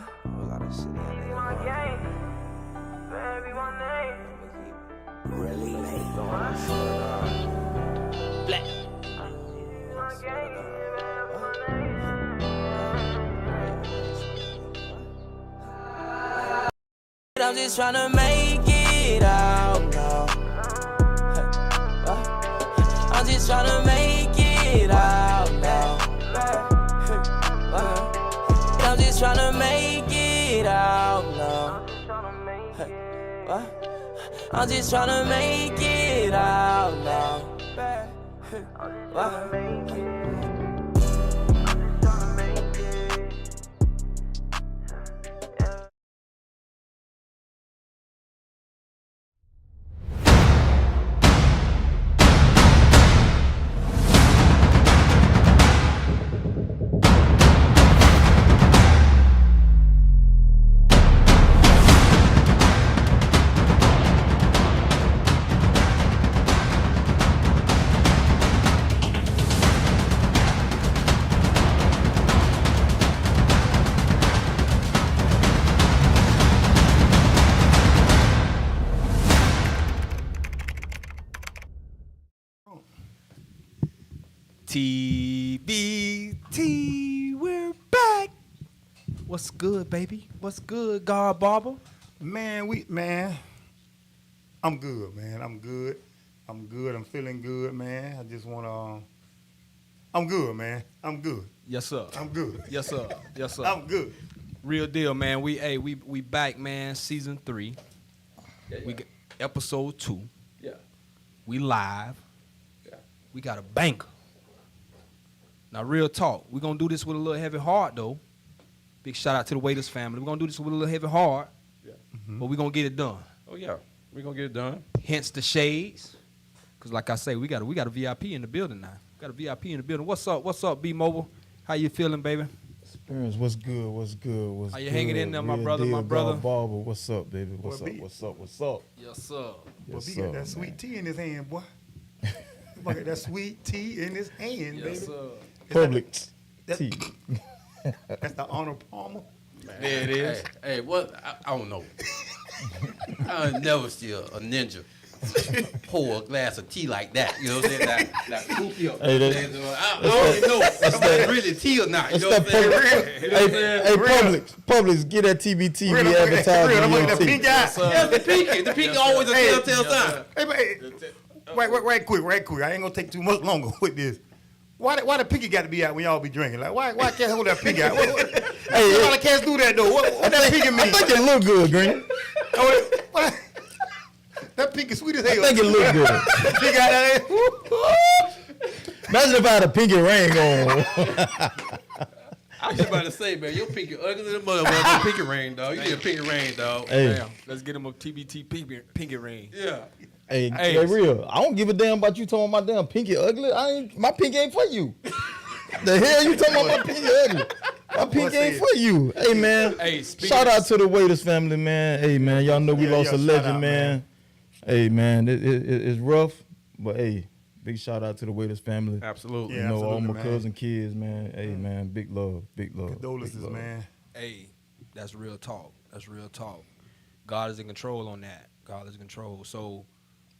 whole lot of shit in there. Really late. Black. I'm just tryna make it out now. I'm just tryna make it out now. I'm just tryna make it out now. I'm just tryna make it out now. TBT, we're back. What's good, baby? What's good, God Barber? Man, I'm good, man. I'm good. I'm feeling good, man. I just want I'm good, man. I'm good. Yes, sir. I'm good. Yes, sir. Yes, sir. I'm good. Real deal, man. We back, man. Season 3. We got episode 2. Yeah. We live. Yeah. We got a banker. Now, real talk. We're going to do this with a little heavy heart, though. Big shout out to the Waiters family. We're going to do this with a little heavy heart, Yeah. but we're going to get it done. Oh yeah. We're gonna get it done. Hence the shades. Because like I say, we got a VIP in the building now. Got a VIP in the building. What's up, B-Mobile? How you feeling, baby? Experience, what's good? How you hanging in there, my brother, my brother? Barber, what's up, baby? What's Boy, up? B. What's up? What's up? Yes, sir. Well, Yes, he sir, got that sweet man. tea in his hand, boy. Boy, got that sweet tea in his hand, baby. Yes, sir. Public that- tea. That's the Honor Palmer. There it is. Hey, what? I don't know. I never see a ninja pour a glass of tea like that. You know what I'm saying? Like poopy up. Hey, I don't even know if that's really tea or not. You know That's what I'm that saying? Publix, get that TBT. Real, We advertising I'm on looking your at the tea. pink eye. Yeah, the pinky. The pinky always a telltale sign. Hey, right quick. I ain't gonna take too much longer with this. Why the pinky got to be out when y'all be drinking? Like, why can't hold that pinky out? Hey, a lot of cats do that though. What that pinky mean? I think it look good, Green. What? That pinky sweet as hell. I think it look good. Pinky out there. Imagine if I had a pinky ring on. I was just about to say, man, your pinky ugly than a motherfucker. Pinky ring, dog. You get a pinky ring, dog. Hey, Damn. Let's get him a TBT pinky ring. Yeah. hey, Hey. they real. I don't give a damn about you talking about my damn pinky ugly. My pinky ain't for you. The hell you talking about my pinky ugly? My pinky ain't for you. Hey, man. Hey, Shout out to the Waiters family, man. Hey, man, y'all know we lost a shout legend, out, man. Hey, man, it's rough, but hey, big shout out to the Waiters family. Absolutely. Yeah. You know, all absolutely, my man. cousin kids, man. Hey, man, big love. Condolences, big love. man. Hey, that's real talk. That's real talk. God is in control on that. God is in control. So,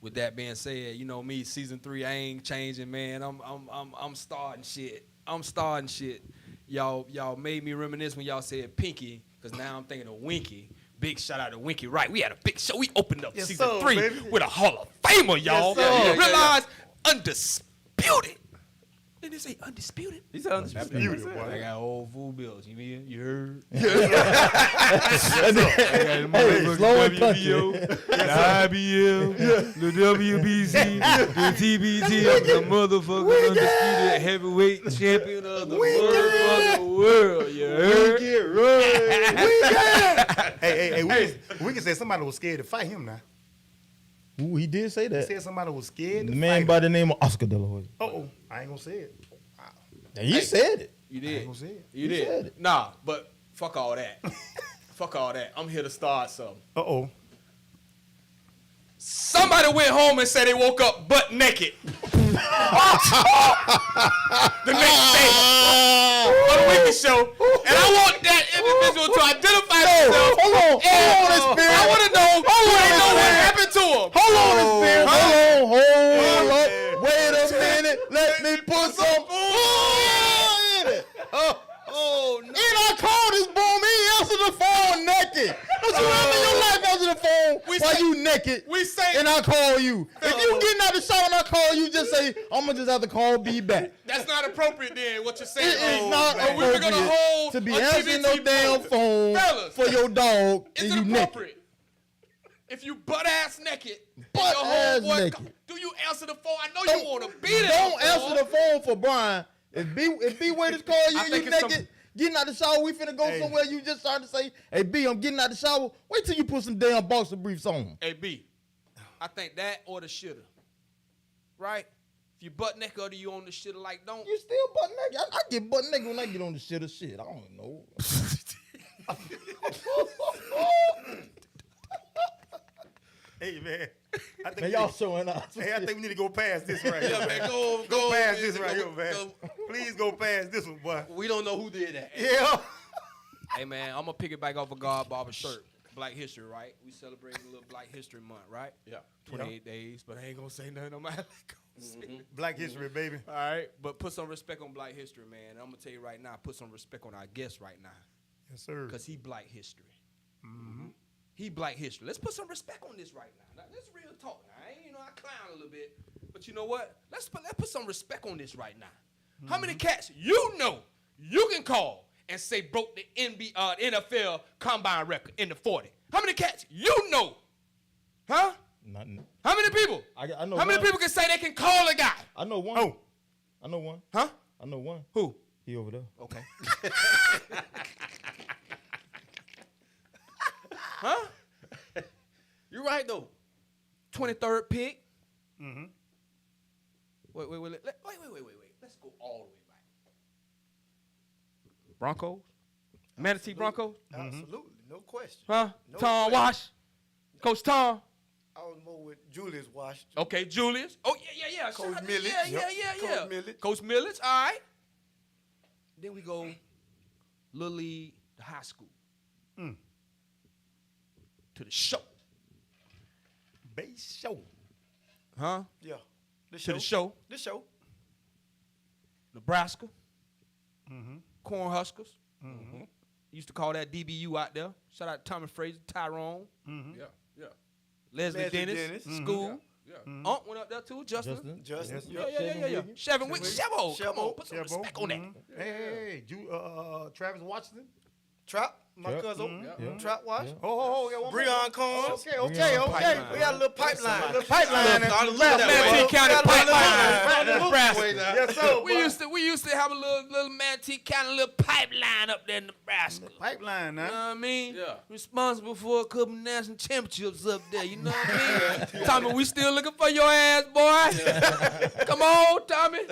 with that being said, you know me, season 3, I ain't changing, man. I'm starting shit. Y'all made me reminisce when y'all said Pinky, because now I'm thinking of Winky. Big shout out to Winky Wright. We had a big show. We opened up Yes, season sir, 3 baby. with a Hall of Famer, y'all. Yes, sir. Realize undisputed. Did they say undisputed? He's undisputed. Beautiful, I boy. got old fool bills. You mean? You heard? Hey, slow and country. The IBM, the WBC, the TBT, the motherfucking undisputed heavyweight champion of the motherfucking world. You heard? Hey, we can say somebody was scared to fight him now. Ooh, he did say He that. said somebody was scared The to man fight by the name of Oscar De La Hoya. him. I ain't gonna say it. He said it. You I ain't did. gonna say it. You said did. it. Nah, but fuck all that. Fuck all that. I'm here to start something. Uh-oh. Somebody went home and said they woke up butt naked. the next day on the Winky show, and I want that individual to identify himself. Hold on, I want to know what happened to him. Hold on, wait a minute, let me put some in it. Oh no! And I called this boy, he answered the phone naked. Don't you ever in your life answer the phone while you naked? We say, and I call you. If you getting out the shower and I call you, just say, I'm going to just have to call B back. that's not appropriate then, what you're saying. It is not We're gonna appropriate hold to be a answering no TBT damn phone Fellas, for your dog is and it you naked. appropriate? If you butt-ass naked, Butt and your ass homeboy naked. Do you answer the phone? I know you want to be there. Don't answer the phone for Brian. If B wait to call you I and think you it's naked, getting out the shower, we finna go somewhere, you just started to say, hey, B, I'm getting out the shower. Wait till you put some damn boxer briefs on. Hey, B, I think that or the shitter. Right? If you butt naked or you on the shitter, like, don't. You still butt naked. I get butt naked when I get on the shit or shit. I don't know. Hey, man. I think Man, y'all showing up. Hey, I think we need to go past this right here. Yeah, man, go Past man, this right go- here, man. go. Please go past this one, boy. We don't know who did that. Yeah. Hey, man, I'm going to piggyback off of God Barber shirt. Black History, right? We celebrating a little Black History Month, right? Yeah. 28 days, but I ain't going to say nothing on my Black history, baby. All right? But put some respect on Black History, man. I'm going to tell you right now, put some respect on our guest right now. Yes, sir. Because he Black History. He Black History. Let's put some respect on this right now. That's real talk. Now, I clown a little bit, but you know what? Let's put some respect on this right now. How many cats you can call and say broke the NFL combine record in the 40? How many cats you know? Huh? Nothing. How many people? I know How many one. people can say they can call a guy? I know one. Oh. I know one. Huh? I know one. Who? He over there. Okay. Huh? You're right though. 23rd pick. Mm-hmm. Wait. Let's go all the way back. Broncos? Manatee Broncos? Absolutely, no question. Huh? No Tom question. Wash? Coach Tom? I was more with Julius Washington. Okay, Julius. Oh, yeah. Coach Shout out- Millett. Yeah. Coach Millett. Coach Millett, all right. Then we go Little League to high school. To the show. Base show. Huh? Yeah. The To the show. The show. Nebraska. Cornhuskers. Used to call that DBU out there. Shout out to Tommy Fraser, Tyrone, Yeah. Leslie Dennis, School. Yeah. Unc went up there too, Justin. Justin. Yes, Yeah. Chevin Wick. Chevo. Come on, put some Chebo. respect on that. Hey, Travis Washington. Trap. My Yep. cousin. Yeah. Trap Wash. Oh, yeah. One more. Breon Combs. Okay. We got a little pipeline. Little pipeline. Started to look that Manatee way. County pipeline. Nebraska. Yes, sir. We used to have a little Manatee County little pipeline up there in Nebraska. Pipeline, You know now. what I mean? Yeah. Responsible for a couple national championships up there. You know what I mean? Tommy, we still looking for your ass, boy. Come on, Tommy.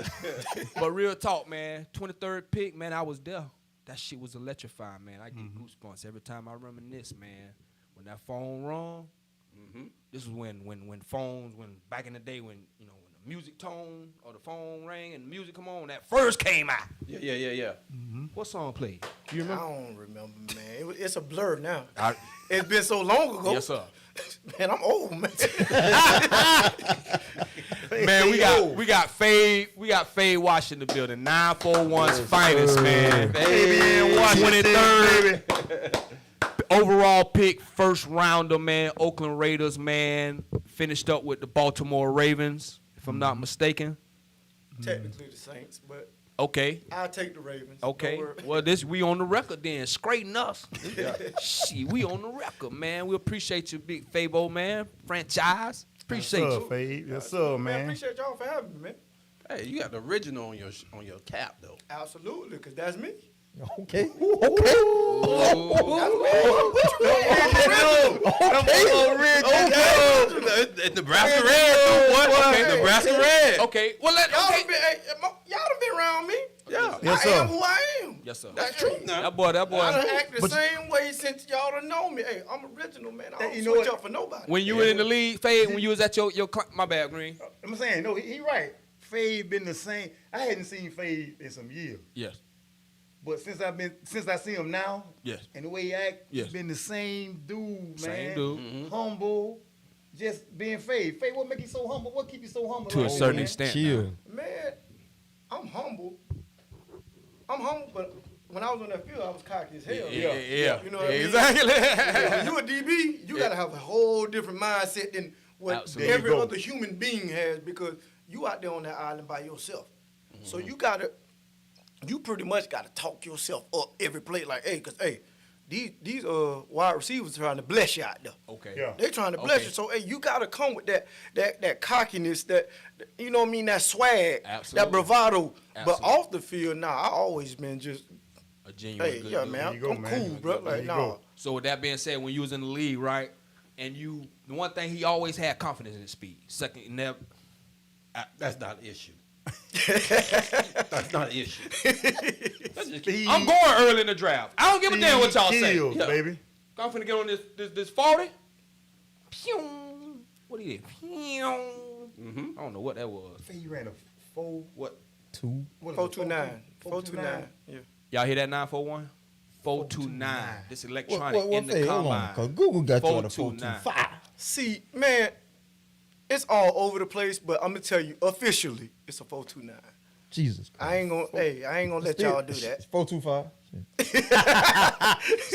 But real talk, man. 23rd pick, man, I was there. That shit was electrifying, man. I get goosebumps every time I reminisce, man. When that phone rung, this was when phones, when back in the day when the music tone or the phone rang and the music come on, that first came out. Yeah. What song played? You I remember? don't remember, man. It's a blur now. I- It's been so long ago. Yes, sir. Man, I'm old, man. Man, we got Faye Washington in the building. 941's finest, man. Fabian Washington, 23rd overall pick, first rounder, man. Oakland Raiders, man. Finished up with the Baltimore Ravens, if I'm not mistaken. Technically the Saints, but Okay. I'll take the Ravens. Okay. Don't worry. Well, we on the record then. Straighten us. Shit, we on the record, man. We appreciate you, big Fabo, man. Franchise. Appreciate Yes, you. sir, Fabe. Yes, sir, I man. appreciate y'all for having me, man. Hey, you got the original on your cap though. Absolutely, because that's me. Okay. Nebraska Red, too, boy. Okay. Nebraska Red. Okay. Well, Y'all done been around me. Yeah. Yes, I sir. am who I am. Yes, sir. That's true. Now. That boy. I done act the But- same way since y'all done know me. Hey, I'm original, man. I don't You know switch what? up for nobody. When you were in the league, Fade, when you was at your my bad, Green. I'm saying, no, he right. Fave been the same. I hadn't seen Fave in some years. Yes. But since I see him now, Yes. and the way he act, Yes. he's been the same dude, man. Same dude. Humble, just being Fave. Fave, what make you so humble? What keep you so humble? To a like, certain man? extent. Chill. Man, I'm humble. But when I was on that field, I was cocky as hell. Yeah. You know what I mean? Exactly. When you a DB, you gotta have a whole different mindset than what Absolutely. every There you go. other human being has, because you out there on that island by yourself. So you pretty much gotta talk yourself up every play. Like, hey, these wide receivers trying to bless you out there. Okay. Yeah. They trying to bless Okay. you. So, hey, you got to come with that cockiness, that, you know what I mean, that swag, Absolutely. that bravado. But Absolutely. off the field, I always been just, A genuine hey, good yeah, dude. man, you go, I'm man. cool, bro. There Like, you nah. go. So with that being said, when you was in the league, right, and the one thing he always had confidence in his speed. Second, never. That's not an issue. That's not an issue. Speed, I'm going early in the draft. I don't give a damn what y'all say. kills, Yeah. baby. I'm finna get on this 40. Pew. What he did? Pew. I don't know what that was. Say you ran a 4. What? 2. What is it, 429. 429. 429. Yeah. Y'all hear that 941? 429. This electronic What in the Faye? Hold on, combine. cause Google got you on the 429. 425. See, man, it's all over the place, but I'm going to tell you, officially, it's a 429. Jesus Christ. I ain't gonna let y'all do that. 425.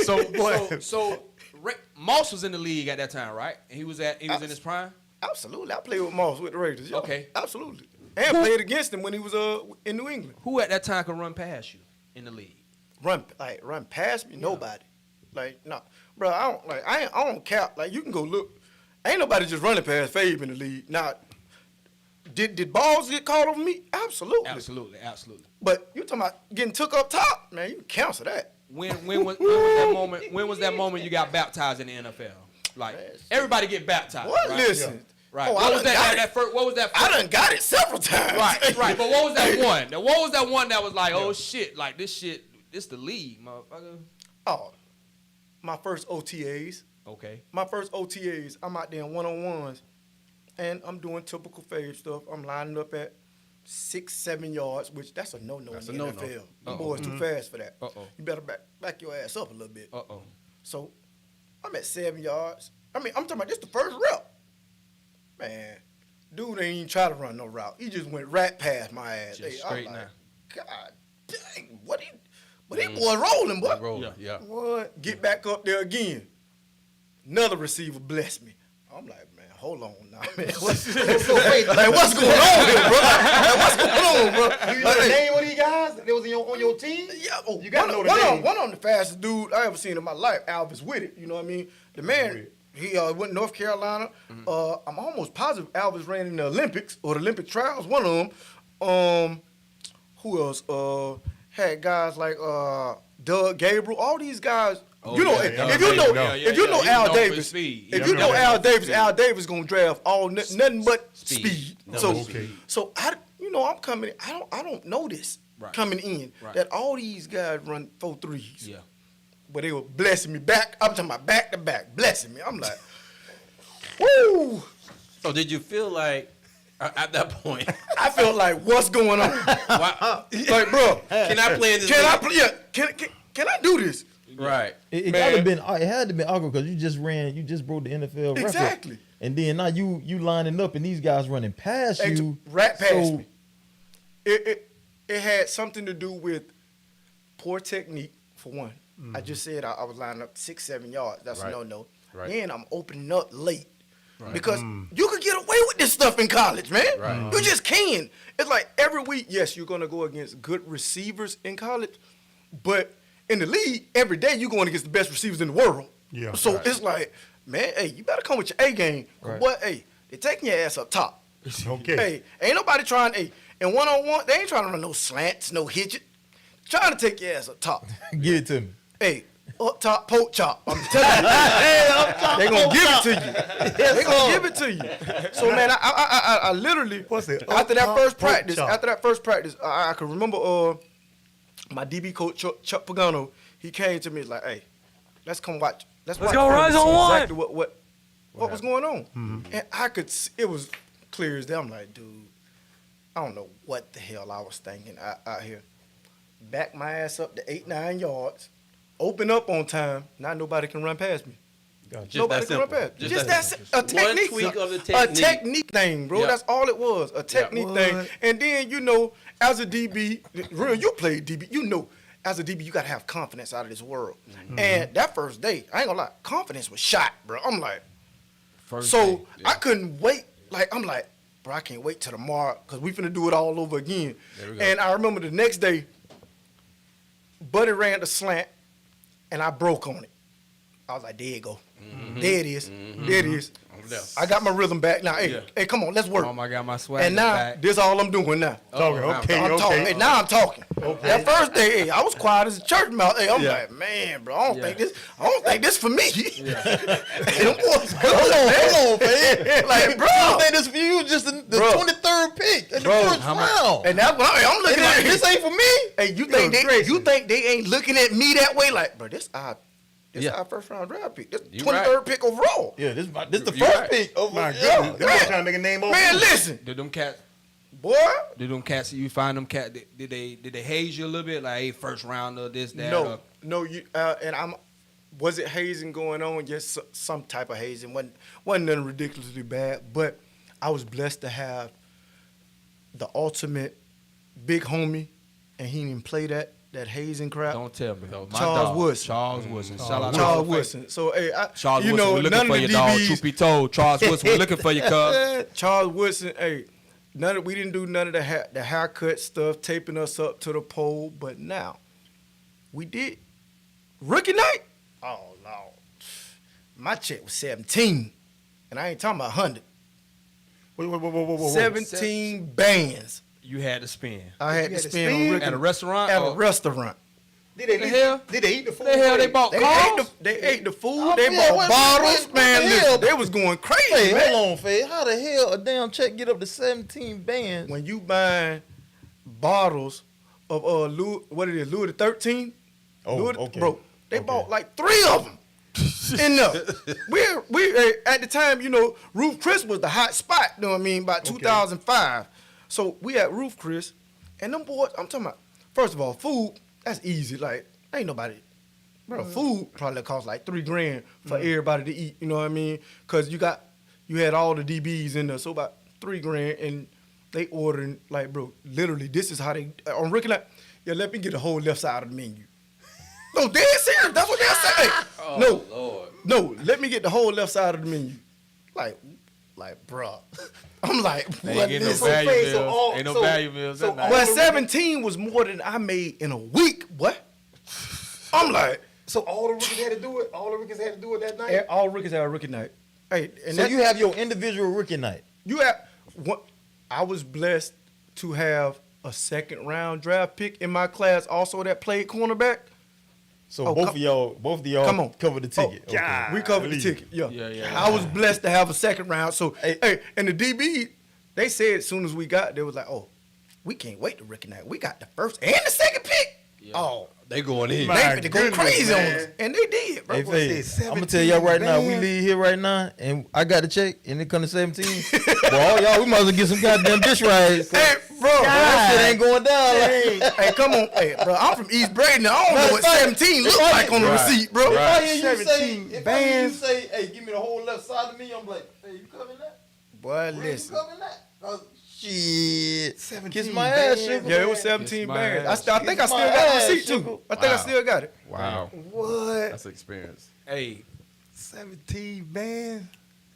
So Rick Moss was in the league at that time, right? And he was in his prime. Absolutely. I played with Moss with the Raiders. Yeah. Okay. Absolutely. And played against him when he was in New England. Who at that time could run past you in the league? Run past me? Nobody. Like, no. Bro, I don't cap. Like, you can go look. Ain't nobody just running past Fabe in the league. Now, did balls get caught over me? Absolutely. Absolutely. But you talking about getting took up top, man, you can cancel that. When was that moment? When was that moment you got baptized in the NFL? Like everybody get baptized. What? Right? Listen. Right. Oh, What was that first? What was that? I done got it several times. Right. But what was that one? Now, what was that one that was like, oh shit, like this the league, motherfucker? Oh, my first OTAs. Okay. My first OTAs, I'm out there in one-on-ones, and I'm doing typical Fave stuff. I'm lining up at 6-7 yards, which that's a no-no That's in a the no-no. NFL. You boys too fast for that. Uh-oh. You better back your ass up a little bit. Uh-oh. So I'm at 7 yards. I mean, I'm talking about this the first rep. Man, dude ain't even try to run no route. He just went right past my ass. Just I'm straight like, now. God dang, but he boy rolling, boy. Rolling, yeah. What? Get back up there again. Another receiver blessed me. I'm like, man, hold on now, man. What's going on here, bro? Like, what's going on, bro? You know the name of these guys that was on your team? Yeah, oh, You gotta know the name. One of the fastest dude I ever seen in my life, Alvis Whitted. You know what I mean? The man, he went to North Carolina. I'm almost positive Alvis ran in the Olympics or the Olympic trials. One of them. Who else? Had guys like Doug Gabriel. All these guys. Oh, you know, yeah, if you know, yeah, if you know he's Al known for his Davis, speed. if Yeah, you know yeah. Al Davis, Al Davis gonna draft nothing but speed. Nothing So, but speed. so I'm coming. I don't know this Right. coming in Right. that all these guys run 4.3s. Yeah. But they were blessing me back. I'm talking about back to back, blessing me. I'm like, woo! So did you feel like at that point, I felt like, what's going on? Like, bro, can I play in this? can I league? play? Yeah, can I do this? Right. It Man. gotta been. It had to been awkward because you just broke the NFL record. Exactly. And then now you lining up and these guys running past you. Right past so, me. It had something to do with poor technique, for one. I just said I was lining up 6-7 yards. That's Right. a no-no. Right. Then I'm opening up late. Because you could get away with this stuff in college, man. Right. You just can. It's like every week, yes, you're going to go against good receivers in college, but in the league, every day you're going against the best receivers in the world. Yeah. So Right. it's like, man, hey, you better come with your A game. Right. Boy, hey, they're taking your ass up top. Okay. Hey, ain't nobody trying, hey, and one-on-one, they ain't trying to run no slants, no hitch it. Trying to take your ass up top. give it to me. Hey, up top, poke chop. I'm telling you. They gonna give it to you. They gonna give it to you. So man, I literally What's it? after Up that top, first poke practice, chop. I can remember my DB coach Chuck Pagano. He came to me like, hey, let's come watch. Let's watch go, film Rise to see on one. exactly what was going on. And I could see, it was clear as day. I'm like, dude, I don't know what the hell I was thinking out here. Back my ass up to 8-9 yards. Open up on time. Now nobody can run past me. Just Nobody that can run simple. past me. Just that a One technique. tweak of the A technique. technique thing, bro. Yeah. That's all it was. A technique thing. What? And then, you know, as a DB, real, you played DB, you know, as a DB, you got to have confidence out of this world. And that first day, I ain't gonna lie, confidence was shot, bro. I'm like, First so day. I couldn't wait. Like, I'm like, bro, I can't wait till tomorrow because we finna do it all over again. There we go. And I remember the next day, Buddy ran the slant, and I broke on it. I was like, there you go. There it is. There it is. there. I got my rhythm back. Now, hey, Yeah. hey, come on, let's work. I got my swag And now, back. this all I'm doing now. Okay, I'm talking. Hey, now I'm talking. That first day, hey, I was quiet as a church mouse. Hey, I'm Yeah. like, man, bro, I don't Yeah. think this for me. Hey, them boys good, Hold man. on, man. Like, bro. I think this for you just the Bro. 23rd pick in the Bro, first round. And that's what I'm looking at. This ain't for me. Hey, you think they ain't looking at me that way? Like, bro, this our first round draft pick. This You 23rd pick overall. Yeah, this the You first right. pick. Over, My yeah. goodness. Them boys trying to make a name over Man, you. listen, Did them cats? boy. Did them cats? You find them cat? Did they haze you a little bit? Like, hey, first rounder, this, that. No, you and was it hazing going on? Yes, some type of hazing. Wasn't nothing ridiculously bad, but I was blessed to have the ultimate big homie, and he didn't even play that hazing crap. Don't tell me. My Charles dog, Woodson. Charles Woodson. Shout out to Charles Charles Woodson. So hey, Charles you Woodson, know, we're looking none for of you, the dog. DBs, Truth be told, Charles Woodson, we're looking for you, cuz. Charles Woodson, hey, we didn't do none of the haircut stuff, taping us up to the pole, but now we did. Rookie night? Oh no. My check was 17. And I ain't talking about 100. Whoa. 17 bands. You had to spin. I had You to had to spend spend? on rookie At a restaurant? At or- a restaurant. Did they The hell? Did they eat the food? The hell they bought cars? They ate the food. Oh, They yeah, bought what bottles. the Man, hell? listen, they was going crazy, Hey, man. hold on, Fade. How the hell a damn check get up to 17 bands? When you buying bottles of Louis the 13? Oh, Louis, okay. Bro, they Okay. bought like 3 of them. In there. we at the time, you know, Roof Chris was the hot spot, you know what I mean, about 2005. So we had Roof Chris, and them boys, I'm talking about, first of all, food, that's easy. Like, ain't nobody, bro, food probably cost like $3,000 for everybody to eat, you know what I mean? Because you had all the DBs in there, so about $3,000, and they ordering, like, bro, literally, this is how they, on Ricky, like, yeah, let me get the whole left side of the menu. No, dead serious. That's what they're saying. Oh, Lord. No, let me get the whole left side of the menu. Like, bruh. I'm like, They what ain't getting this? no value fake, so meals. all- Ain't no so- value meals. so that night. But 17 was more than I made in a week. What? I'm like, So all the rookies had to do it? All the rookies had to do it that night? all rookies had a rookie night. Hey, and So that, you have your individual rookie night. you have what? I was blessed to have a second round draft pick in my class, also that played cornerback. So Oh, both of y'all come on. covered the ticket. Oh, Okay. we covered the Golly. ticket. Yeah. Yeah. I was blessed to have a second round. So, hey, and the DB, they said as soon as we got there, was like, oh, we can't wait to rookie night. We got the first and the second pick. Oh, They going in. they My finna go goodness, crazy on man. us. And they did, bro. Hey, Fade, said I'm gonna tell y'all right now. We 17 leave here right now, and I got the check, and it come to 17. Well, all y'all, we might as well get some goddamn dish rights. Hey, bro. That shit ain't going down. Like, Hey, come on. Hey, bro, I'm from East Braden. I don't know what 17 look like on the receipt, bro. If I hear you say, 17 if I hear you bands. say, hey, give me the whole left side of me, I'm like, hey, you covering that? Boy, Real, listen. you covering that? Shit. 17 Kiss my ass, bands. sugar. Yeah, it was 17 Kiss my bands. ass. I think I Kiss still my got the ass, receipt, too. sugar. I think I Wow. still got it. Wow. What? That's an experience. Hey, 17 bands?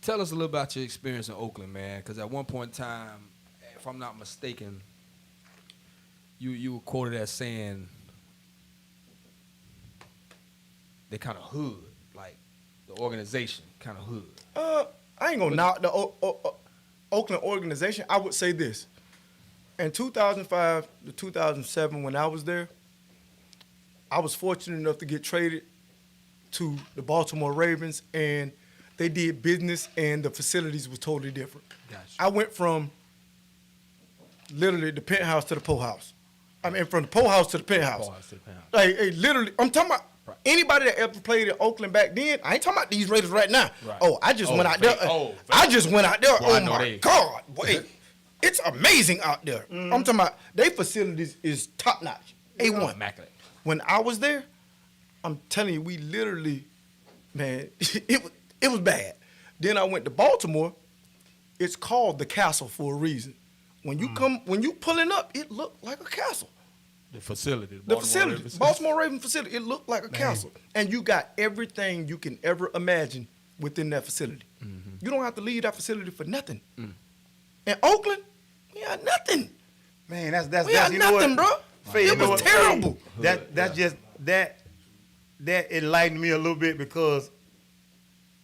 tell us a little about your experience in Oakland, man. Because at one point in time, if I'm not mistaken, you were quoted as saying they kind of hood, like the organization kind of hood. I ain't gonna knock the Oakland organization. I would say this. In 2005 to 2007, when I was there, I was fortunate enough to get traded to the Baltimore Ravens, and they did business, and the facilities was totally different. Gotcha. I went from literally the penthouse to the pole house. I mean, from the pole house to the penthouse. Pole house to the penthouse. Like, hey, literally, I'm talking about Right. anybody that ever played in Oakland back then. I ain't talking about these Raiders right now. Right. Oh, I just Oh, went out there. fake. Oh, I just went out there. Boy, I Oh know my they- God, boy. It's amazing out there. I'm talking about their facilities is top notch, A1. Immaculate. When I was there, I'm telling you, we literally, man, it was bad. Then I went to Baltimore. It's called the Castle for a reason. When you pulling up, it looked like a castle. The facility. The facility, Baltimore Raven facility, it looked like a castle. And you got everything you can ever imagine within that facility. You don't have to leave that facility for nothing. In Oakland, we had nothing. Man, that's We had you know nothing, what? bro. Faye, you It know was what? terrible. That's just that enlightened me a little bit because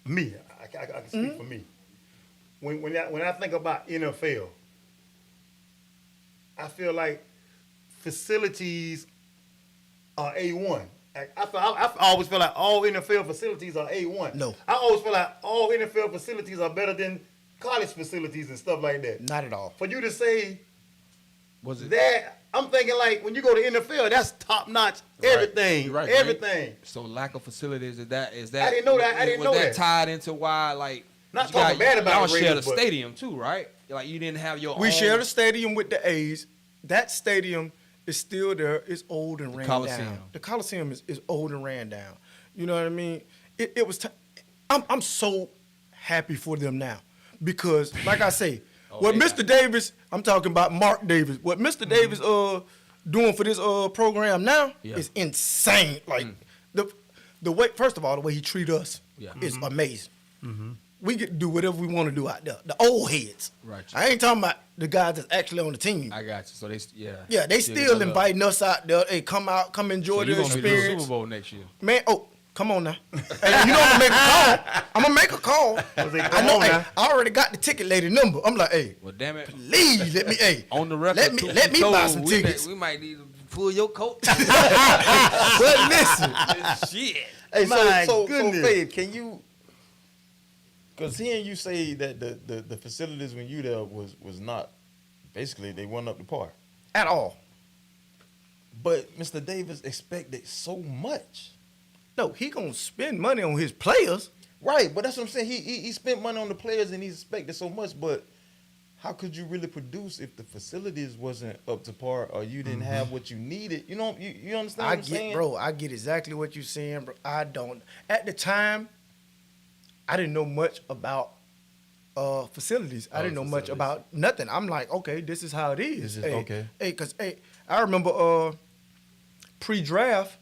me, I can speak for me. When I think about NFL, I feel like facilities are A1. I always feel like all NFL facilities are A1. No. I always feel like all NFL facilities are better than college facilities and stuff like that. Not at all. For you to say Was it that, I'm thinking like when you go to NFL, that's top notch. Everything, You're right, everything. right? So lack of facilities is that I didn't know that. I didn't know was that. tied into why like Not you talking bad about y'all the share the Raiders, but- stadium too, right? Like you didn't have your We own share the stadium with the A's. That stadium is still there. It's old and ran Coliseum. down. The Coliseum is old and ran down. You know what I mean? It was. I'm so happy for them now because, like I say, what Mr. Davis, I'm talking about Mark Davis. What Mr. Davis doing for this program now is insane. Like the way, first of all, the way he treat us is amazing. We get to do whatever we want to do out there. The old heads. Right. I ain't talking about the guys that's actually on the team. I got you. So they Yeah, they still inviting us out there. Hey, come out, come enjoy So the you're gonna be doing experience. Super Bowl next year. Man, come on now. Hey, you know I'm gonna make a call. I'm gonna make a call. I know. Hey, I already got the ticket lady number. I'm like, hey, Well, damn it. please let me. Hey, On the record, let me buy some tickets. We might need to pull your coat. But listen, Shit. Hey, My so goodness. Fabe, can you? Because hearing you say that the facilities when you there was not, basically they weren't up to par. at all. But Mr. Davis expected so much. No, he gonna spend money on his players. Right, but that's what I'm saying. He spent money on the players and he expected so much, but how could you really produce if the facilities wasn't up to par or you didn't have what you needed? You know, you understand what I'm saying? Bro, I get exactly what you're saying, bro. I don't. At the time, I didn't know much about facilities. I didn't know much about nothing. I'm like, okay, this is how it is. Okay. Hey, cause I remember pre-draft,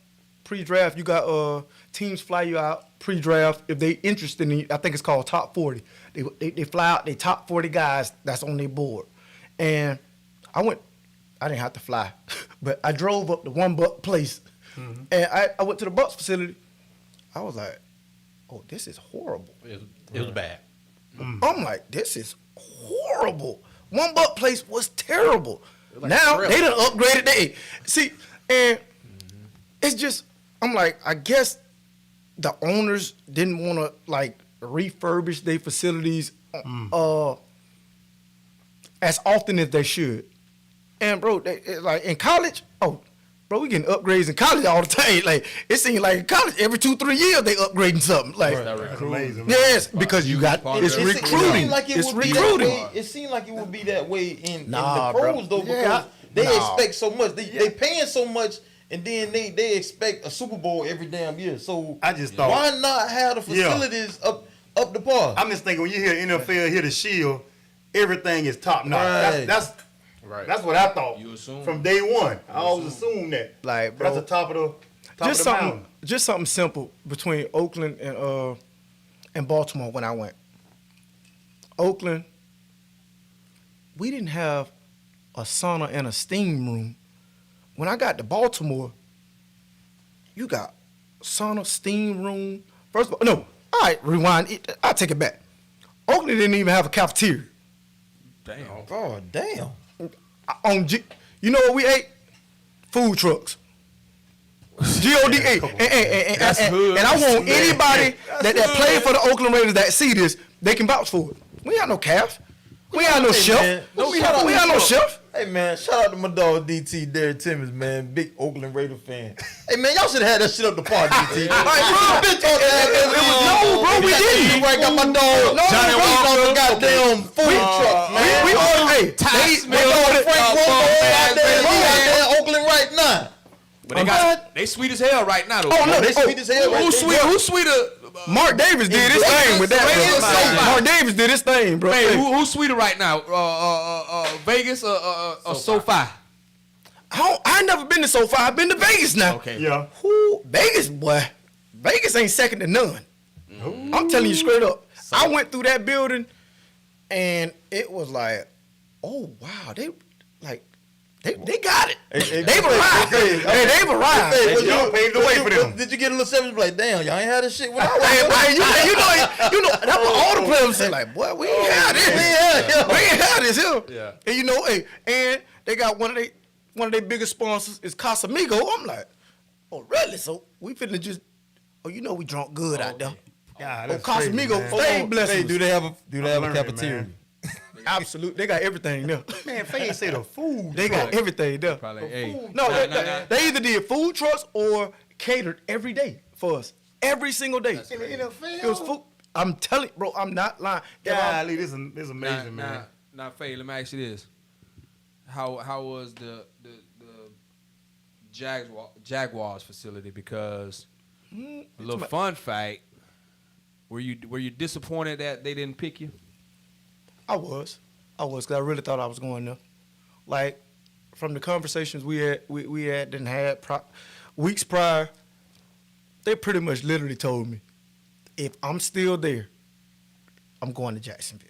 you got teams fly you out pre-draft if they interested in you. I think it's called top 40. They fly out they top 40 guys that's on their board, and I didn't have to fly, but I drove up to one Buck place, and I went to the Bucks facility. I was like, oh, this is horrible. It was bad. I'm like, this is horrible. One Buck place was terrible. like Now a they done upgraded. And it's just, I'm like, I guess the owners didn't want to like refurbish their facilities as often as they should. And bro, like in college, bro, we getting upgrades in college all the time. Like it seems like in college every 2-3 years they upgrading something. Like That's amazing. yes, because you got it's It recruiting. It's recruiting. It seemed like it would be that way in Nah, the pros bro. though, because Yeah. they Nah. expect so much. They paying so much, and then they expect a Super Bowl every damn year. So I just thought- why not have the facilities up to par? I'm just thinking when you hear NFL, hear the Shield, everything is top notch. Right. That's what I thought. You assume. From day one. I always assumed that. Like, bro, That's the top of the mountain. just something simple between Oakland and Baltimore when I went. Oakland, we didn't have a sauna and a steam room. When I got to Baltimore, you got sauna, steam room. First of all, no, all right, rewind. I'll take it back. Oakland didn't even have a cafeteria. Damn. Oh damn! You know what we ate? Food trucks. GOD8. And I want anybody that played for the Oakland Raiders that see this, they can vouch for it. We ain't no calf. We ain't no chef. man. We ain't no chef. Hey man, shout out to my dog DT Derek Timmons, man, big Oakland Raider fan. Hey man, y'all should have had that shit up the park, DT. All right, bro, been talking no, bro, we didn't. Right, got my dog Johnny Walker, goddamn food truck, man. We ordered. They ordered Frank Walker out there in Oakland right now. But they sweet as hell right now, though. Oh no, they sweet as hell. Who's sweeter? Mark Davis did his thing with that. Mark Davis did his thing, bro. Hey, who's sweeter right now? Vegas or SoFi? I ain't never been to SoFi. I've been to Vegas now. Okay. Yeah. Vegas, boy. Vegas ain't second to none. I'm telling you straight up. I went through that building, and it was like, oh wow, they got it. They've arrived. They've arrived. Y'all paved the way for them. Did you get a little service? Like, damn, y'all ain't had this shit. You know, that's what all the players say. Like, boy, we ain't had this. We ain't had this here. Yeah. And you know, and they got one of their biggest sponsors is Casamigo. I'm like, oh really? So we finna just, we drunk good out there. Yeah, Oh, Casamigo, stay blessed. Hey, do they have a cafeteria? Man. Absolutely, they got everything there. Man, Faye say the food. They got everything there. Probably. Hey. No, they either did food trucks or catered every day for us. Every single day. It was food. I'm telling you, bro, I'm not lying. Golly, this is amazing, man. Now, Faye, let me ask you this: How was the Jaguars facility? Because a little fun fact: were you disappointed that they didn't pick you? I was, because I really thought I was going there. Like, from the conversations we had weeks prior, they pretty much literally told me, if I'm still there, I'm going to Jacksonville.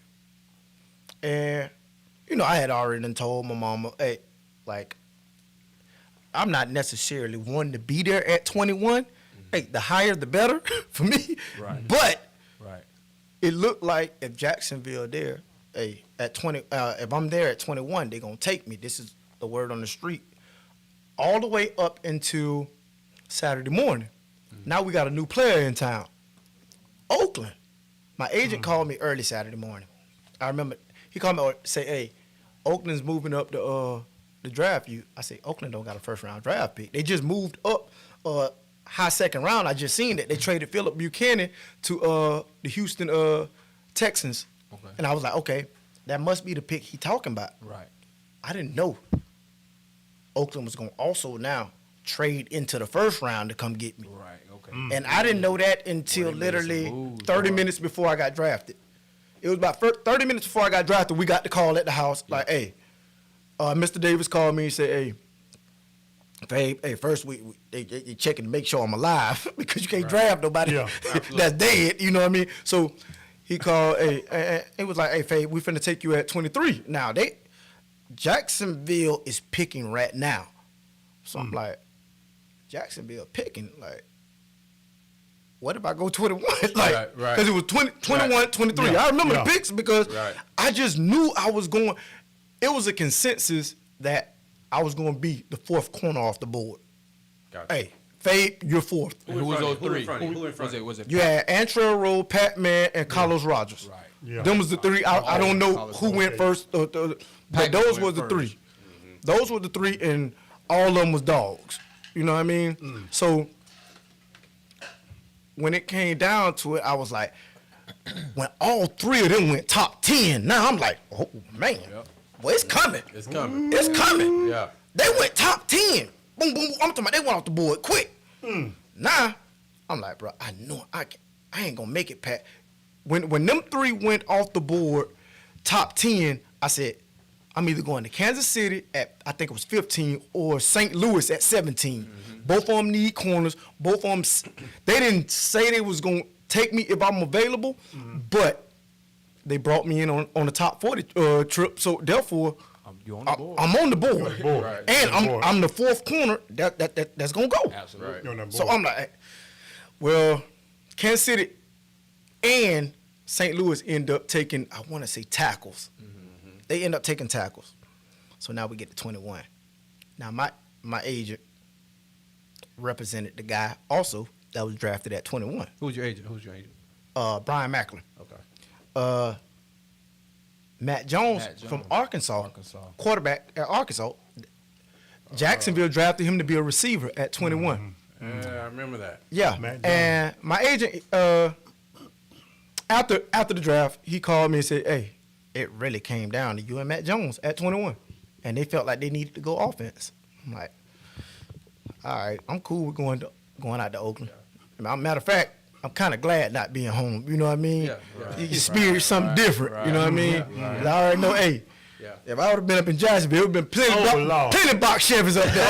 And, I had already done told my mama, hey, like, I'm not necessarily wanting to be there at 21. Hey, the higher the better for me. Right. But Right. it looked like if Jacksonville there, hey, at 20, if I'm there at 21, they're going to take me. This is the word on the street. All the way up into Saturday morning. Now we got a new player in town. Oakland. My agent called me early Saturday morning. I remember he called me and say, hey, Oakland's moving up the draft you. I say, Oakland don't got a first-round draft pick. They just moved up high second round. I just seen that. They traded Phillip Buchanan to the Houston Texans. Okay. And I was like, okay, that must be the pick he talking about. Right. I didn't know Oakland was going to also now trade into the first round to come get me. Right. Okay. And I didn't know that until Boy, they made some literally moves, 30 boy. minutes before I got drafted. It was about 30 minutes before I got drafted, we got the call at the house, like, hey, Mr. Davis called me and said, hey, first they checking to make sure I'm alive because you can't draft nobody that's dead, you know what I mean? So he called, it was like, hey, Faye, we finna take you at 23. Now, Jacksonville is picking right now. So I'm like, Jacksonville picking, like, what if I go 21? Like, because it was 21, 23. Yeah. I remember the picks because I just knew I was going, it was a consensus that I was going to be the fourth corner off the board. Gotcha. Hey, Faye, you're fourth. Who was those three? Who in front? Was it? You had Antrell Rowe, Pat Mann, and Carlos Rogers. Right. Yeah. Them was the three. I don't know Carlos who went first, but Pat those went were the first. three. Those were the three, and all of them was dogs. You know what I mean? So when it came down to it, I was like, when all three of them went top 10, now I'm like, oh, man. Well, it's coming. It's coming. It's coming. Yeah. They went top 10. Boom, boom, boom. I'm talking about they went off the board quick. Now, I'm like, bro, I know I ain't going to make it, Pat. When them three went off the board, top 10, I said, I'm either going to Kansas City at, I think it was 15, or St. Louis at 17. Both of them need corners. Both of them, they didn't say they was going to take me if I'm available, but they brought me in on the top 40 trip. So therefore, You on the board? I'm on the board, Right. and I'm the fourth corner that's gonna go. Absolutely. You're on that So board. I'm like, well, Kansas City and St. Louis end up taking, I want to say tackles. They end up taking tackles. So now we get to 21. Now my agent represented the guy also that was drafted at 21. Who's your agent? Brian Macklin. Okay. Matt Jones, Matt Jones. from Arkansas, Arkansas. quarterback at Arkansas. Jacksonville drafted him to be a receiver at 21. Yeah, I remember that. Yeah, Matt Jones. and my agent, after the draft, he called me and said, "Hey, it really came down to you and Matt Jones at 21, and they felt like they needed to go offense." I'm like, "All right, I'm cool with going out to Oakland." Matter of fact, I'm kind of glad not being home. You know what I mean? Yeah, right. You experience something different. You know what I mean? Right. 'Cause I already know, hey. Yeah. If I would have been up in Jacksonville, it would have been plenty box Chevys up there.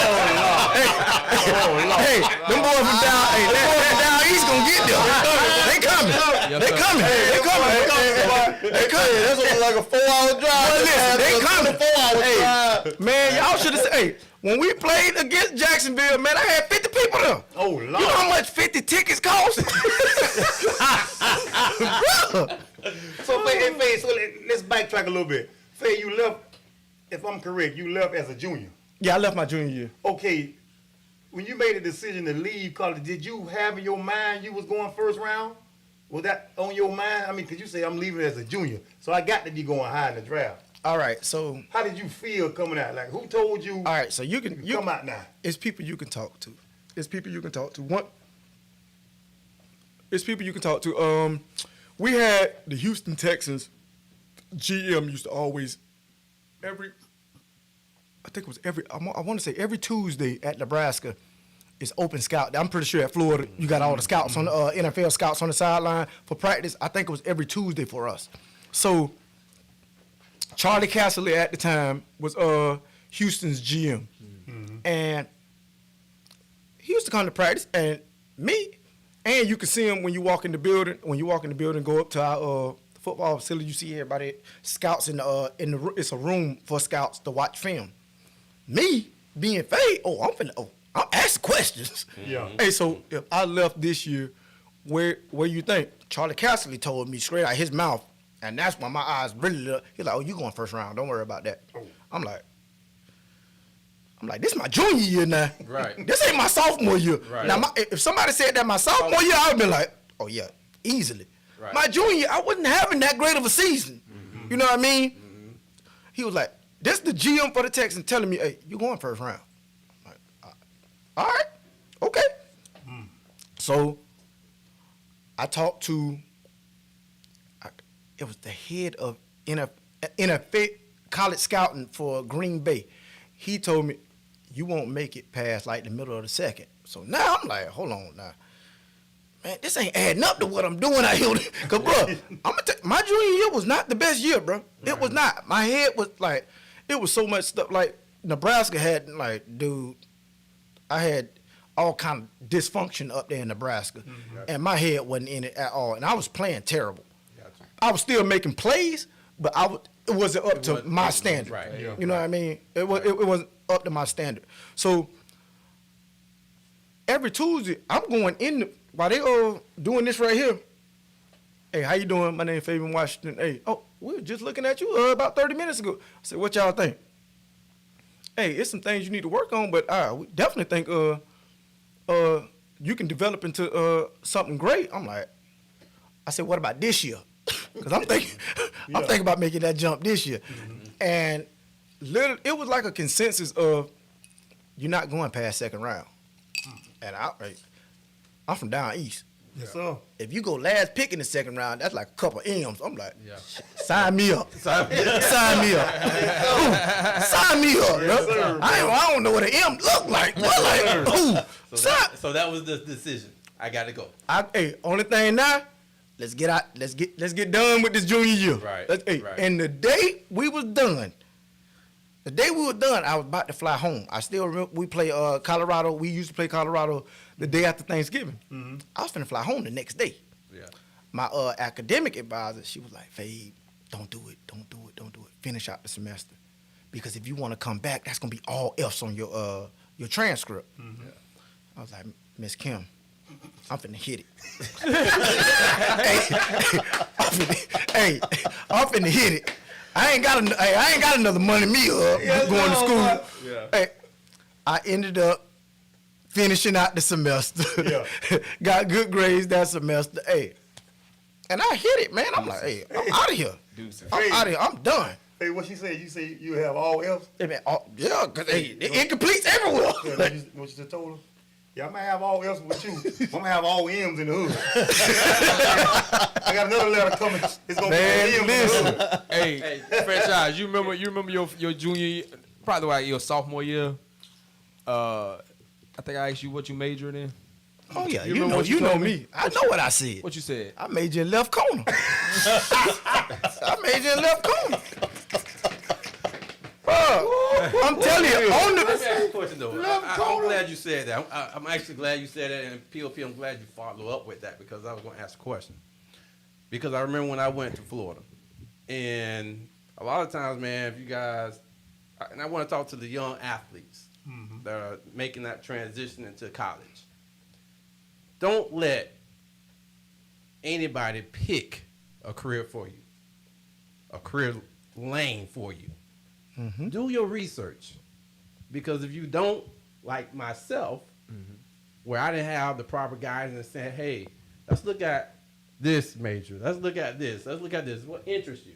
Hey, them boys from down, down east gonna get there. They coming. They coming. They coming. They coming. That's like a 4-hour drive. Well, listen, they coming. 4-hour Hey, drive. man, y'all should have said, hey, when we played against Jacksonville, man, I had 50 people there. Oh, Lord. You know how much 50 tickets cost? Brother. So, Faye, let's backtrack a little bit. Faye, you left, if I'm correct, you left as a junior. Yeah, I left my junior year. Okay, when you made a decision to leave college, did you have in your mind you was going first round? Was that on your mind? I mean, because you say I'm leaving as a junior, so I got to be going high in the draft. All right, so. How did you feel coming out? Like, who told you? All right, so you can come out now. It's people you can talk to. It's people you can talk to. It's people you can talk to. We had the Houston Texans. GM used to always I want to say every Tuesday at Nebraska is open scout. I'm pretty sure at Florida you got all the scouts on the NFL scouts on the sideline for practice. I think it was every Tuesday for us. So Charlie Casserly at the time was Houston's GM. And he used to come to practice, and you can see him when you walk in the building. When you walk in the building, go up to our football facility, you see everybody, scouts in the it's a room for scouts to watch film. Me being Faye, I'm asking questions. Yeah. Hey, so if I left this year, where you think? Charlie Casserly told me straight out his mouth, and that's when my eyes really lit up. He's like, "Oh, you going first round? Don't worry about that." I'm like, this is my junior year now. Right. This ain't my sophomore year. Right. Now, if somebody said that my sophomore year, I would have been like, "Oh yeah, easily." Right. My junior year, I wasn't having that great of a season. You know what I mean? He was like, "This the GM for the Texans telling me, hey, you going first round." I'm like, all right, okay. So I talked to, it was the head of NFL college scouting for Green Bay. He told me, you won't make it past like the middle of the second. So now I'm like, hold on now. Man, this ain't adding up to what I'm doing out here. Cause bro, my junior year was not the best year, bro. It was not. My head was like, it was so much stuff. Like Nebraska had, like, dude, I had all kind of dysfunction up there in Nebraska, and my head wasn't in it at all. And I was playing terrible. I was still making plays, but it wasn't up to my standard. Right. Yeah. You know what I mean? It wasn't up to my standard. So every Tuesday, I'm going in while they doing this right here. Hey, how you doing? My name is Fabian Washington. Hey, we were just looking at you about 30 minutes ago. I said, what y'all think? Hey, it's some things you need to work on, but we definitely think you can develop into something great. I'm like, I said, what about this year? Because I'm thinking about making that jump this year. And literally, it was like a consensus of you're not going past second round. And I'm from down east. Yes, sir. If you go last pick in the second round, that's like a couple M's. I'm like, sign me up. Sign me up. Sign me up. Yes, Bro. sir, I don't know what an M look like. So that was the decision. I got to go. Hey, only thing now, let's get out. Let's get done with this junior year. Right. Right. And the day we was done, I was about to fly home. I still remember we play Colorado. We used to play Colorado the day after Thanksgiving. I was finna fly home the next day. Yeah. My academic advisor, she was like, Fabe, don't do it. Finish out the semester. Because if you want to come back, that's going to be all F's on your transcript. I was like, Miss Kim, I'm finna hit it. I'm finna hit it. I ain't got another money meal going to school. Yeah. Hey, I ended up finishing out the semester. Got good grades that semester. Hey, And I hit it, man. I'm like, hey, I'm out of here. I'm out of here. I'm done. Hey, what she said? You say you have all else? Hey, man, yeah, because it incompletes everywhere. Yeah, what you just told her? Yeah, I'm gonna have all else with you. I'm gonna have all M's in the hood. I got another letter coming. It's gonna be M's in the hood. Hey, franchise. You remember your junior year, probably like your sophomore year. I think I asked you what you majored in. Oh yeah, You you remember know, what you you know told me. I know what I said. What you said? I made you in left corner. I made you in left corner. Bro, I'm telling you, on Let me ask you a the question though. I'm glad you said that. I'm actually glad you said that, and POP, I'm glad you follow up with that because I was going to ask a question. Because I remember when I went to Florida, and a lot of times, man, if you guys, and I want to talk to the young athletes that are making that transition into college. Don't let anybody pick a career for you, a career lane for you. Do your research, because if you don't, like myself, where I didn't have the proper guidance and said, hey, let's look at this major, let's look at this, what interests you,